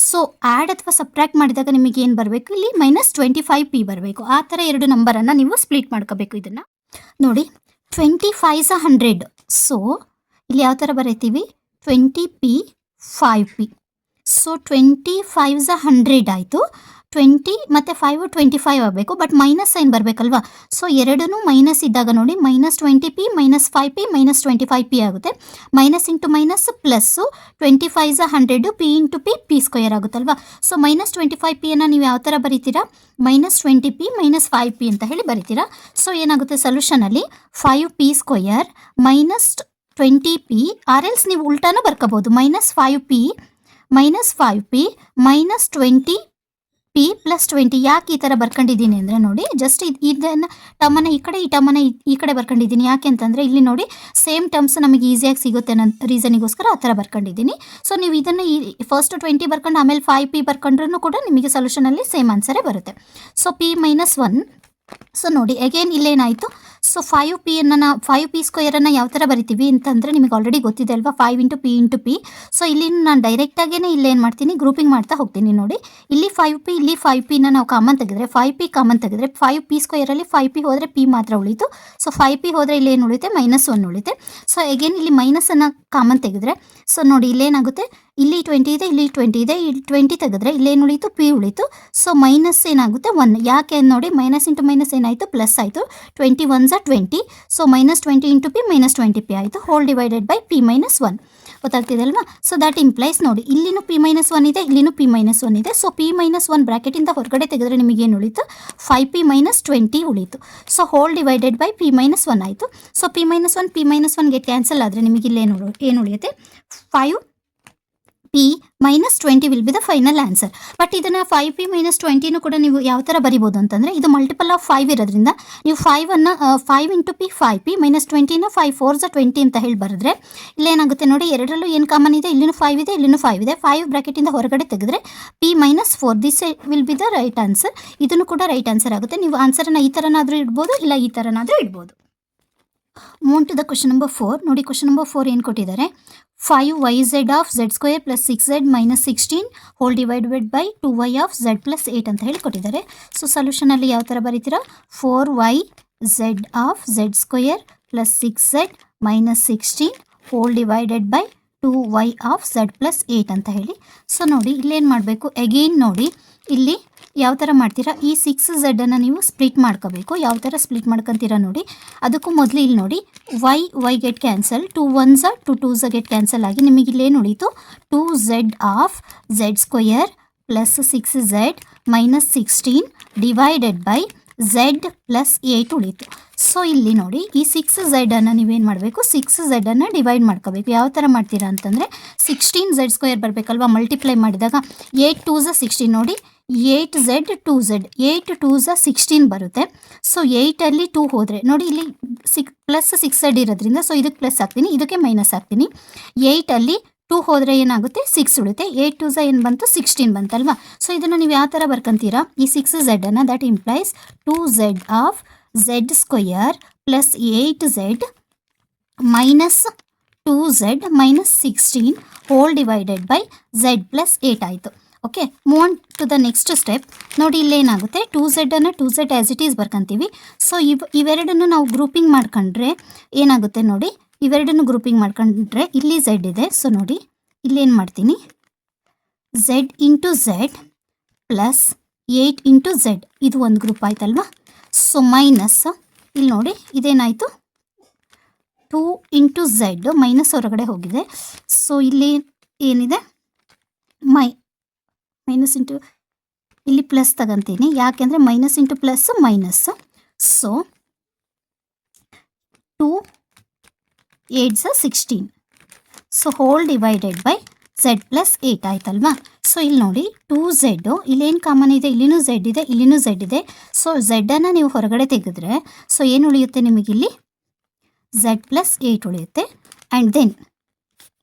Speaker 1: ಸೊ ಆ್ಯಡ್ ಅಥವಾ ಸಬ್ಟ್ರ್ಯಾಕ್ಟ್ ಮಾಡಿದಾಗ ನಿಮಗೆ ಏನು ಬರಬೇಕು, ಇಲ್ಲಿ -25 ಪಿ ಬರಬೇಕು. ಆ ಥರ ಎರಡು ನಂಬರನ್ನು ನೀವು ಸ್ಪ್ಲಿಟ್ ಮಾಡ್ಕೋಬೇಕು. ಇದನ್ನು ನೋಡಿ, 25 is 100. ಸೊ ಇಲ್ಲಿ ಯಾವ ಥರ ಬರೀತೀವಿ, 20 ಪಿ 5 ಪಿ. ಸೊ 25 is 100 ಆಯಿತು. 20 ಮತ್ತು 5 25 ಆಗಬೇಕು. ಬಟ್ ಮೈನಸ್ ಸೈನ್ ಬರಬೇಕಲ್ವಾ? ಸೊ ಎರಡೂ ಮೈನಸ್ ಇದ್ದಾಗ ನೋಡಿ, -20 ಪಿ -5 ಪಿ -25 ಪಿ ಆಗುತ್ತೆ. Minus into minus plus 25 is 100 p into p p square ಆಗುತ್ತಲ್ವಾ? ಸೊ -25 ಪಿಯನ್ನು ನೀವು ಯಾವ ಥರ ಬರೀತೀರಾ, -20 ಪಿ -5 ಪಿ ಅಂತ ಹೇಳಿ ಬರೀತೀರಾ. ಸೊ ಏನಾಗುತ್ತೆ ಸೊಲ್ಯೂಷನಲ್ಲಿ 5 ಪಿ ಸ್ಕ್ವಯರ್ -20 ಪಿ, ಆರ್ ಎಲ್ಸ್ ನೀವು ಉಲ್ಟಾನೂ ಬರ್ಕೋಬೋದು, -5 ಪಿ -5 ಪಿ -20 ಪಿ ಪ್ಲಸ್ 20. ಯಾಕೆ ಈ ಥರ ಬರ್ಕೊಂಡಿದ್ದೀನಿ ಅಂದರೆ ನೋಡಿ, ಜಸ್ಟ್ ಇದನ್ನು ಟರ್ಮನ್ನು ಈ ಕಡೆ, ಈ ಟರ್ಮನ್ನು ಈ ಕಡೆ ಬರ್ಕೊಂಡಿದ್ದೀನಿ. ಯಾಕೆ ಅಂತಂದರೆ ಇಲ್ಲಿ ನೋಡಿ, ಸೇಮ್ ಟರ್ಮ್ಸ್ ನಮಗೆ ಈಸಿಯಾಗಿ ಸಿಗುತ್ತೆ ನನ್ನ ರೀಸನಿಗೋಸ್ಕರ ಆ ಥರ ಬರ್ಕೊಂಡಿದ್ದೀನಿ. ಸೊ ನೀವು ಇದನ್ನು ಈ ಫಸ್ಟ್ 20 ಬರ್ಕೊಂಡು ಆಮೇಲೆ 5 ಪಿ ಬರ್ಕೊಂಡ್ರೂ ಕೂಡ ನಿಮಗೆ ಸೊಲ್ಯೂಷನಲ್ಲಿ ಸೇಮ್ ಆನ್ಸರೇ ಬರುತ್ತೆ. So P -1. ಸೊ ನೋಡಿ ಅಗೇನ್ ಇಲ್ಲೇನಾಯಿತು, ಸೊ 5 ಪಿಯನ್ನು 5 ಪಿ ಸ್ಕ್ವಯರನ್ನು ಯಾವ ಥರ ಬರಿತೀವಿ ಅಂತಂದರೆ ನಿಮಗೆ ಆಲ್ರೆಡಿ ಗೊತ್ತಿದೆ ಅಲ್ವಾ, 5 into P into P. So ಇಲ್ಲಿ ನಾನು ಡೈರೆಕ್ಟಾಗೇ ಇಲ್ಲೇನು ಮಾಡ್ತೀನಿ, ಗ್ರೂಪಿಂಗ್ ಮಾಡ್ತಾ ಹೋಗ್ತೀನಿ. ನೋಡಿ, ಇಲ್ಲಿ 5 ಪಿ, ಇಲ್ಲಿ 5 ಪಿನ ನಾವು ಕಾಮನ್ ತೆಗೆದ್ರೆ, 5 ಪಿ ಕಾಮನ್ ತೆಗೆದ್ರೆ 5 ಪಿ ಸ್ಕ್ವಯರಲ್ಲಿ 5 ಪಿ ಹೋದರೆ ಪಿ ಮಾತ್ರ ಉಳಿತು. ಸೊ 5 ಪಿ ಹೋದರೆ ಇಲ್ಲಿ ಏನು ಉಳಿತೆ, -1 ಉಳಿತೆ. ಸೊ ಅಗೇನ್ ಇಲ್ಲಿ ಮೈನಸನ್ನು ಕಾಮನ್ ತೆಗೆದ್ರೆ, ಸೊ ನೋಡಿ ಇಲ್ಲೇನಾಗುತ್ತೆ, ಇಲ್ಲಿ 20 ಇದೆ, ಇಲ್ಲಿ 20 ಇದೆ, ಇಲ್ಲಿ 20 ತೆಗೆದ್ರೆ ಇಲ್ಲೇನು ಉಳಿತು, ಪಿ ಉಳಿತು. ಸೊ ಮೈನಸ್ ಏನಾಗುತ್ತೆ 1. ಯಾಕೆ ನೋಡಿ, ಮೈನಸ್ ಇಂಟು ಮೈನಸ್ ಏನಾಯಿತು, ಪ್ಲಸ್ ಆಯಿತು. 20 1s are 20. So -20 into P -20 P ಆಯಿತು, ಹೋಲ್ ಡಿವೈಡೆಡ್ ಬೈ ಪಿ -1. ಗೊತ್ತಾಗ್ತಿದೆ ಅಲ್ವಾ? ಸೊ ದ್ಯಾಟ್ ಇಂಪ್ಲೈಸ್ ನೋಡಿ, ಇಲ್ಲಿನೂ ಪಿ -1 ಇದೆ, ಇಲ್ಲಿನೂ ಪಿ -1 ಇದೆ. ಸೊ ಪಿ -1 ಬ್ರ್ಯಾಕೆಟಿಂದ ಹೊರಗಡೆ ತೆಗೆದ್ರೆ ನಿಮಗೇನು ಉಳಿತು, 5 ಪಿ -20 ಉಳಿತು. So whole divided by P -1 ಆಯಿತು. ಸೊ ಪಿ -1 ಗೆ ಕ್ಯಾನ್ಸಲ್ ಆದರೆ ನಿಮಗೆ ಇಲ್ಲೇನು ಏನು ಉಳಿಯುತ್ತೆ, 5 p -20 will be the final answer. But ಇದನ್ನು 5 ಪಿ -20 ಕೂಡ ನೀವು ಯಾವ ಥರ ಬರಿಬೋದು ಅಂತಂದರೆ, ಇದು ಮಲ್ಟಿಪಲ್ ಆಫ್ 5 ಇರೋದ್ರಿಂದ ನೀವು 5 ಇಂಟು ಪಿ 5 ಪಿ -20ನ 5 4s are 20 ಅಂತ ಹೇಳಿ ಬರೆದ್ರೆ ಇಲ್ಲೇನಾಗುತ್ತೆ ನೋಡಿ, ಎರಡರಲ್ಲೂ ಏನು ಕಾಮನ್ ಇದೆ, ಇಲ್ಲಿನೂ 5 ಇದೆ, ಇಲ್ಲಿನೂ 5 ಇದೆ. 5 ಬ್ರ್ಯಾಕೆಟಿಂದ ಹೊರಗಡೆ ತೆಗೆದ್ರೆ P -4, this will be the right answer. ಇದನ್ನು ಕೂಡ ರೈಟ್ ಆನ್ಸರ್ ಆಗುತ್ತೆ. ನೀವು ಆನ್ಸರನ್ನು ಈ ಥರನಾದರೂ ಇಡ್ಬೋದು, ಇಲ್ಲ ಈ ಥರನಾದರೂ ಇಡ್ಬೋದು. Move to the question number 4. ನೋಡಿ, ಕ್ವಶನ್ ನಂಬರ್ 4 ಏನು ಕೊಟ್ಟಿದ್ದಾರೆ, 5yz of z square plus 6z minus 16 whole divided by 2y of z plus 8 ಅಂತ ಹೇಳಿ ಕೊಟ್ಟಿದ್ದಾರೆ. ಸೊ ಸೊಲ್ಯೂಷನಲ್ಲಿ ಯಾವ ಥರ ಬರೀತೀರಾ, 4yz of z square plus 6z minus 16 whole divided by 2y of z plus 8 ಅಂತ ಹೇಳಿ. ಸೊ ನೋಡಿ ಇಲ್ಲೇನು ಮಾಡಬೇಕು, ಅಗೇನ್ ನೋಡಿ ಇಲ್ಲಿ ಯಾವ ಥರ ಮಾಡ್ತೀರಾ, ಈ 6z ನೀವು ಸ್ಪ್ಲಿಟ್ ಮಾಡ್ಕೋಬೇಕು. ಯಾವ ಥರ ಸ್ಪ್ಲಿಟ್ ಮಾಡ್ಕೊತೀರಾ ನೋಡಿ, ಅದಕ್ಕೂ ಮೊದಲು ಇಲ್ಲಿ ನೋಡಿ, y get cancel, 2 1s are 2 2s get cancel ಆಗಿ ನಿಮಗೆ ಇಲ್ಲೇನು ಉಳೀತು, 2z of z square plus 6z minus 16 divided by z plus 8 ಉಳೀತು. ಸೊ ಇಲ್ಲಿ ನೋಡಿ, ಈ 6z ನೀವೇನು ಮಾಡಬೇಕು, 6z ಡಿವೈಡ್ ಮಾಡ್ಕೋಬೇಕು. ಯಾವ ಥರ ಮಾಡ್ತೀರಾ ಅಂತಂದರೆ, 16z ಸ್ಕ್ವೇರ್ ಬರಬೇಕಲ್ವಾ, ಮಲ್ಟಿಪ್ಲೈ ಮಾಡಿದಾಗ 8 2s are 16 ನೋಡಿ, 8z 2z 8 2s are 16 ಬರುತ್ತೆ. ಸೊ 8ಅಲ್ಲಿ 2 ಹೋದರೆ ನೋಡಿ, ಇಲ್ಲಿ ಪ್ಲಸ್ 6z ಇರೋದ್ರಿಂದ ಸೊ ಇದಕ್ಕೆ ಪ್ಲಸ್ ಹಾಕ್ತೀನಿ, ಇದಕ್ಕೆ ಮೈನಸ್ ಹಾಕ್ತೀನಿ. 8ಅಲ್ಲಿ 2 ಹೋದರೆ ಏನಾಗುತ್ತೆ, 6 ಉಳಿತೆ. 8 2s ಏನು ಬಂತು, 16 ಬಂತಲ್ವಾ. ಸೊ ಇದನ್ನು ನೀವು ಯಾವ ಥರ ಬರ್ಕೊಂತೀರಾ, ಈ 6z that implies 2z of z square plus 8z minus 2z minus 16 whole divided by z plus 8 ಆಯಿತು. Okay, move on to the next step. ನೋಡಿ ಇಲ್ಲೇನಾಗುತ್ತೆ, 2z 2z as it is ಬರ್ಕೊಂತೀವಿ. ಸೊ ಇವೆರಡನ್ನು ನಾವು ಗ್ರೂಪಿಂಗ್ ಮಾಡ್ಕೊಂಡ್ರೆ ಏನಾಗುತ್ತೆ ನೋಡಿ, ಇವೆರಡನ್ನು ಗ್ರೂಪಿಂಗ್ ಮಾಡ್ಕೊಂಡ್ರೆ ಇಲ್ಲಿ z ಇದೆ. ಸೊ ನೋಡಿ ಇಲ್ಲೇನು ಮಾಡ್ತೀನಿ, z into z plus 8 into z, ಇದು ಒಂದು ಗ್ರೂಪ್ ಆಯ್ತಲ್ವಾ. ಸೊ ಮೈನಸ್ ಇಲ್ಲಿ ನೋಡಿ ಇದೇನಾಯಿತು, 2 ಇಂಟು z ಮೈನಸ್ ಹೊರಗಡೆ ಹೋಗಿದೆ. ಸೊ ಇಲ್ಲಿ ಏನಿದೆ, ಮೈನಸ್ ಇಂಟು ಇಲ್ಲಿ ಪ್ಲಸ್ ತಗೊಂತೀನಿ, ಯಾಕೆಂದರೆ minus into plus minus. So 2 8s are 16. So whole divided by z plus 8 ಆಯ್ತಲ್ವಾ. ಸೊ ಇಲ್ಲಿ ನೋಡಿ 2z, ಇಲ್ಲೇನು ಕಾಮನ್ ಇದೆ, ಇಲ್ಲಿನೂ ಝೆಡ್ ಇದೆ, ಇಲ್ಲಿನೂ ಝೆಡ್ ಇದೆ. ಸೊ ಝೆಡ್ಡನ್ನು ನೀವು ಹೊರಗಡೆ ತೆಗೆದ್ರೆ ಸೊ ಏನು ಉಳಿಯುತ್ತೆ ನಿಮಗಿಲ್ಲಿ, ಝೆಡ್ ಪ್ಲಸ್ 8 ಉಳಿಯುತ್ತೆ. ಆ್ಯಂಡ್ ದೆನ್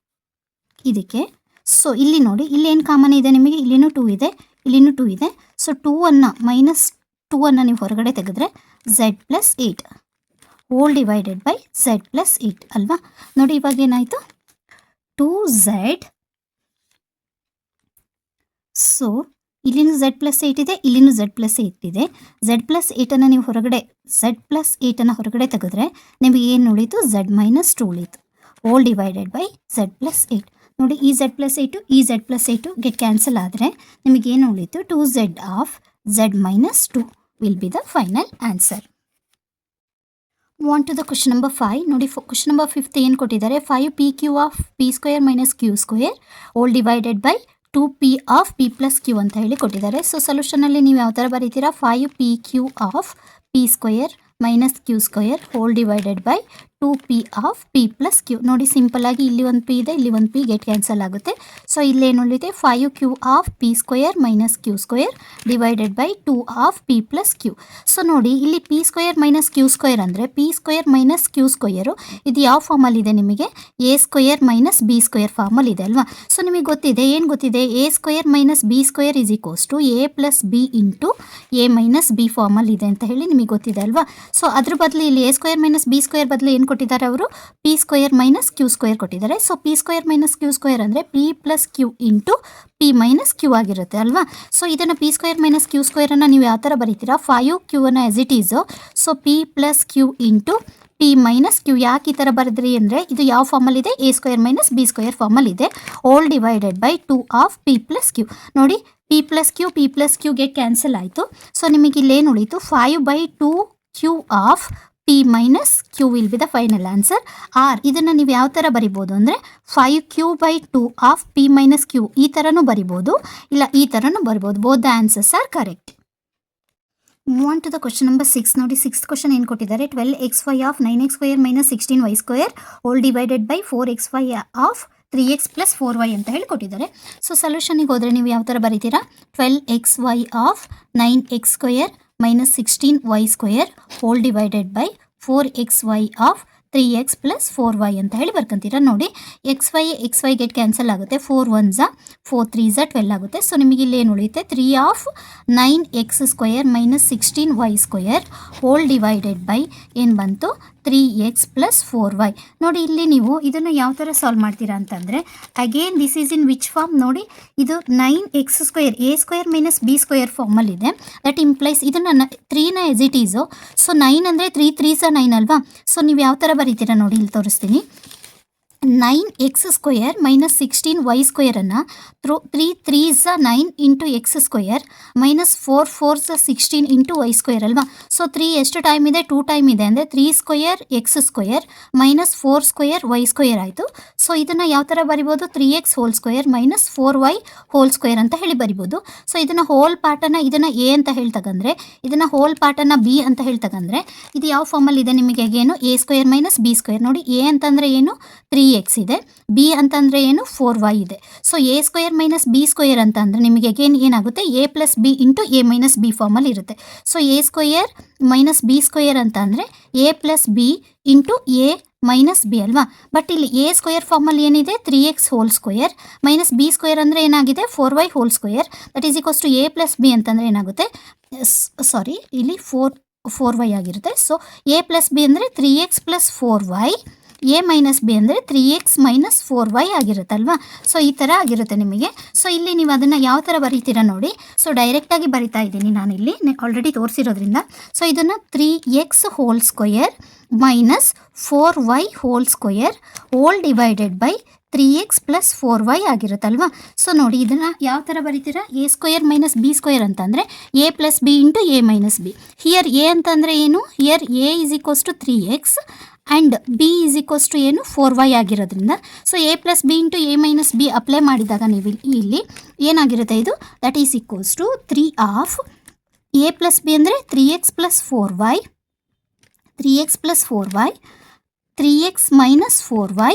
Speaker 1: ಇದಕ್ಕೆ ಸೊ ಇಲ್ಲಿ ನೋಡಿ, ಇಲ್ಲಿ ಏನು ಕಾಮನ್ ಇದೆ ನಿಮಗೆ, ಇಲ್ಲಿನೂ 2 ಇದೆ, ಇಲ್ಲಿನೂ 2 ಇದೆ. ಸೊ 2 ಮೈನಸ್ 2 ನೀವು ಹೊರಗಡೆ ತೆಗೆದ್ರೆ Z plus 8 hole divided by z plus 8 ಅಲ್ವಾ. ನೋಡಿ ಇವಾಗ ಏನಾಯಿತು, 2z. ಸೊ ಇಲ್ಲಿನೂ ಝೆಡ್ ಪ್ಲಸ್ 8 ಇದೆ, ಇಲ್ಲಿನೂ ಝೆಡ್ ಪ್ಲಸ್ 8 ಇದೆ. ಝೆಡ್ ಪ್ಲಸ್ 8 ನೀವು ಹೊರಗಡೆ, ಝೆಡ್ ಪ್ಲಸ್ 8 ಹೊರಗಡೆ ತೆಗೆದ್ರೆ ನಿಮಗೆ ಏನು ಉಳೀತು, ಝೆಡ್ ಮೈನಸ್ 2 ಉಳೀತು whole divided by z plus 8. ನೋಡಿ ಈ ಝೆಡ್ ಪ್ಲಸ್ 8 ಈ ಝೆಡ್ ಪ್ಲಸ್ 8 ಗೆಟ್ ಕ್ಯಾನ್ಸಲ್ ಆದರೆ ನಿಮಗೇನು ಉಳೀತು, 2z of z minus 2 will be the final answer. Move on to the question number 5. ನೋಡಿ ಕ್ವಶನ್ ನಂಬರ್ 5 ಏನು ಕೊಟ್ಟಿದ್ದಾರೆ, 5pq of p square minus q square whole divided by 2p of p plus q ಅಂತ ಹೇಳಿ ಕೊಟ್ಟಿದ್ದಾರೆ. So ಸೊಲ್ಯೂಷನಲ್ಲಿ ನೀವು ಯಾವ ಥರ ಬರೀತೀರಾ, 5pq of p square minus q square whole divided by 2p of p plus q. ನೋಡಿ simple ಆಗಿ ಇಲ್ಲಿ ಒಂದು p ಇದೆ, ಇಲ್ಲಿ ಒಂದು p ಗೆಟ್ ಕ್ಯಾನ್ಸಲ್ ಆಗುತ್ತೆ. ಸೊ ಇಲ್ಲೇನು ಉಳಿದೆ, 5q of p square minus q square divided by 2 of p plus q. So ನೋಡಿ ಇಲ್ಲಿ p square minus q square ಅಂದರೆ p square minus q square ಇದು ಯಾವ ಫಾರ್ಮಲ್ಲಿದೆ ನಿಮಗೆ, a square minus b square ಫಾರ್ಮಲ್ಲಿ ಇದೆ ಅಲ್ವಾ. ಸೊ ನಿಮಗೆ ಗೊತ್ತಿದೆ, ಏನು ಗೊತ್ತಿದೆ, a square minus b square is equals to a plus b into a minus b ಫಾರ್ಮಲ್ಲಿ ಇದೆ ಅಂತ ಹೇಳಿ ನಿಮಗೆ ಗೊತ್ತಿದೆ ಅಲ್ವಾ. ಸೊ ಅದ್ರ ಬದಲು ಇಲ್ಲಿ a square minus b square ಬದಲು ಏನು ಕೊಟ್ಟಿದ್ದಾರೆ ಅವರು, p square minus q square ಕೊಟ್ಟಿದ್ದಾರೆ. So p square minus q square ಅಂದರೆ p plus q into p minus q ಆಗಿರುತ್ತೆ ಅಲ್ವಾ. ಸೊ ಇದನ್ನು p ಸ್ಕ್ವೇರ್ ಮೈನಸ್ q ಸ್ಕ್ವೇರನ್ನು ನೀವು ಯಾವ ಥರ ಬರೀತೀರಾ, 5q as it is. So p plus q into p minus q. ಯಾಕೆ ಈ ಥರ ಬರೆದ್ರಿ ಅಂದರೆ ಇದು ಯಾವ ಫಾರ್ಮಲ್ಲಿದೆ, a square minus b square ಫಾರ್ಮಲ್ಲಿದೆ whole divided by 2 of p plus q. ನೋಡಿ p ಪ್ಲಸ್ q ಗೆ ಕ್ಯಾನ್ಸಲ್ ಆಯಿತು. ಸೊ ನಿಮಗೆ ಇಲ್ಲೇನು ಉಳೀತು, 5/2q of p minus q will be the final answer. Or ಇದನ್ನು ನೀವು ಯಾವ ಥರ ಬರಿಬೋದು ಅಂದರೆ 5q/2 of p minus q ಈ ಥರನೂ ಬರಿಬೋದು, ಇಲ್ಲ ಈ ಥರನೂ ಬರಿಬೋದು. Both the answers are correct. Move on to the question number 6. ನೋಡಿ 6th ಕ್ವಶನ್ ಏನು ಕೊಟ್ಟಿದ್ದಾರೆ, 12xy of 9x square minus 16y square whole divided by 4xy of 3x plus 4y ಅಂತ ಹೇಳಿ ಕೊಟ್ಟಿದ್ದಾರೆ. ಸೊ ಸೊಲ್ಯೂಷನಿಗೆ ಹೋದರೆ ನೀವು ಯಾವ ಥರ ಬರೀತೀರಾ, 12xy of 9x square minus 16y square whole divided by 4xy of 3x plus 4y ಅಂತ ಹೇಳಿ ಬರ್ಕೊಂತೀರ. ನೋಡಿ xy ಗೆಟ್ ಕ್ಯಾನ್ಸಲ್ ಆಗುತ್ತೆ, 4 1s 4 3s 12 ಆಗುತ್ತೆ. ಸೊ ನಿಮಗೆ ಇಲ್ಲಿ ಏನು ಉಳಿಯುತ್ತೆ, 3 of 9x square minus 16y square whole divided by ಏನು ಬಂತು, 3x ಪ್ಲಸ್ 4y. ನೋಡಿ ಇಲ್ಲಿ ನೀವು ಇದನ್ನು ಯಾವ ಥರ ಸಾಲ್ವ್ ಮಾಡ್ತೀರಾ ಅಂತಂದರೆ, again this is in which form, ನೋಡಿ ಇದು 9x square a square minus b square ಫಾರ್ಮಲ್ಲಿದೆ. ದಟ್ ಇಂಪ್ಲೈಸ್ ಇದನ್ನು 3ನ ಎಸ್ ಇಟ್ ಈಸು. ಸೊ 9 ಅಂದರೆ 3 3s 9 ಅಲ್ವಾ. ಸೊ ನೀವು ಯಾವ ಥರ ಬರೀತೀರಾ ನೋಡಿ ಇಲ್ಲಿ ತೋರಿಸ್ತೀನಿ. 9x ಸ್ಕ್ವೇರ್ ಮೈನಸ್ 16y ಸ್ಕ್ವೇರನ್ನು 3 3s 9 into x square minus 4 4s 16 into y square ಅಲ್ವಾ. ಸೊ 3 ಎಷ್ಟು ಟೈಮ್ ಇದೆ, 2 ಟೈಮ್ ಇದೆ ಅಂದರೆ 3 square x square minus 4 square y square ಆಯಿತು. ಸೊ ಇದನ್ನು ಯಾವ ಥರ ಬರಿಬೋದು, 3x whole square minus 4y whole square ಅಂತ ಹೇಳಿ ಬರಿಬೋದು. ಸೊ ಇದನ್ನು ಹೋಲ್ ಪಾರ್ಟನ್ನು ಇದನ್ನು a ಅಂತ ಹೇಳಿ ತಗಂದ್ರೆ, ಇದನ್ನು ಹೋಲ್ ಪಾರ್ಟನ್ನು b ಅಂತ ಹೇಳಿ ತಗಂದ್ರೆ ಇದು ಯಾವ ಫಾರ್ಮಲ್ಲಿ ಇದೆ ನಿಮಗೆ, ಏನು a square minus b square. ನೋಡಿ a ಅಂತಂದರೆ ಏನು, 3x ಇದೆ, b ಅಂತಂದರೆ ಏನು, 4y ಇದೆ. So a square minus b square ಅಂತ ಅಂದರೆ ನಿಮಗೆ ಅಗೇನ್ ಏನಾಗುತ್ತೆ, a plus b into a minus b ಫಾರ್ಮಲ್ಲಿ ಇರುತ್ತೆ. So a square minus b square ಅಂತ ಅಂದರೆ a plus b into a minus b ಅಲ್ವಾ. ಬಟ್ ಇಲ್ಲಿ a ಸ್ಕ್ವೇರ್ ಫಾರ್ಮಲ್ಲಿ ಏನಿದೆ, 3x whole square minus b square ಅಂದರೆ ಏನಾಗಿದೆ, 4y whole square. That is equals to a plus b ಅಂತಂದರೆ ಏನಾಗುತ್ತೆ, ಸಾರಿ ಇಲ್ಲಿ 4y ಆಗಿರುತ್ತೆ. ಸೊ a ಪ್ಲಸ್ b ಅಂದರೆ 3x plus 4y, a minus B ಅಂದರೆ 3x ಮೈನಸ್ 4y ಆಗಿರುತ್ತಲ್ವಾ. ಸೊ ಈ ಥರ ಆಗಿರುತ್ತೆ ನಿಮಗೆ. ಸೊ ಇಲ್ಲಿ ನೀವು ಅದನ್ನು ಯಾವ ಥರ ಬರೀತೀರಾ ನೋಡಿ. ಸೊ ಡೈರೆಕ್ಟಾಗಿ ಬರಿತಾ ಇದ್ದೀನಿ ನಾನು ಇಲ್ಲಿ ಆಲ್ರೆಡಿ ತೋರಿಸಿರೋದ್ರಿಂದ. ಸೊ ಇದನ್ನು 3x whole square minus 4y whole square whole divided by 3x plus 4y ಆಗಿರುತ್ತಲ್ವಾ. ಸೊ ನೋಡಿ ಇದನ್ನು ಯಾವ ಥರ ಬರೀತೀರಾ, a square minus b square ಅಂತಂದರೆ a plus b into a minus B. Here a ಅಂತಂದರೆ ಏನು, here a is equals to 3x and b is equals to ಏನು, 4y ಆಗಿರೋದ್ರಿಂದ so a plus b into a minus B apply ಮಾಡಿದಾಗ ನೀವು ಇಲ್ಲಿ ಏನಾಗಿರುತ್ತೆ ಇದು, that is equals to 3 of a plus b ಅಂದರೆ 3x plus 4y, 3x plus 4y, 3x minus 4y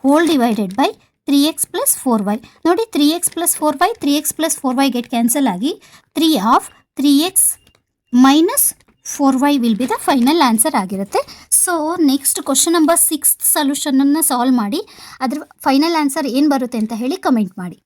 Speaker 1: whole divided by 3x plus 4y. ನೋಡಿ 3x plus 4y 3x plus 4y get cancel ಆಗಿ 3 of 3x minus 4y will be the final answer ಆಗಿರುತ್ತೆ. So next question number 6 ಸೊಲ್ಯೂಷನನ್ನು solve ಮಾಡಿ ಅದ್ರ final answer ಏನು ಬರುತ್ತೆ ಅಂತ ಹೇಳಿ ಕಮೆಂಟ್ ಮಾಡಿ.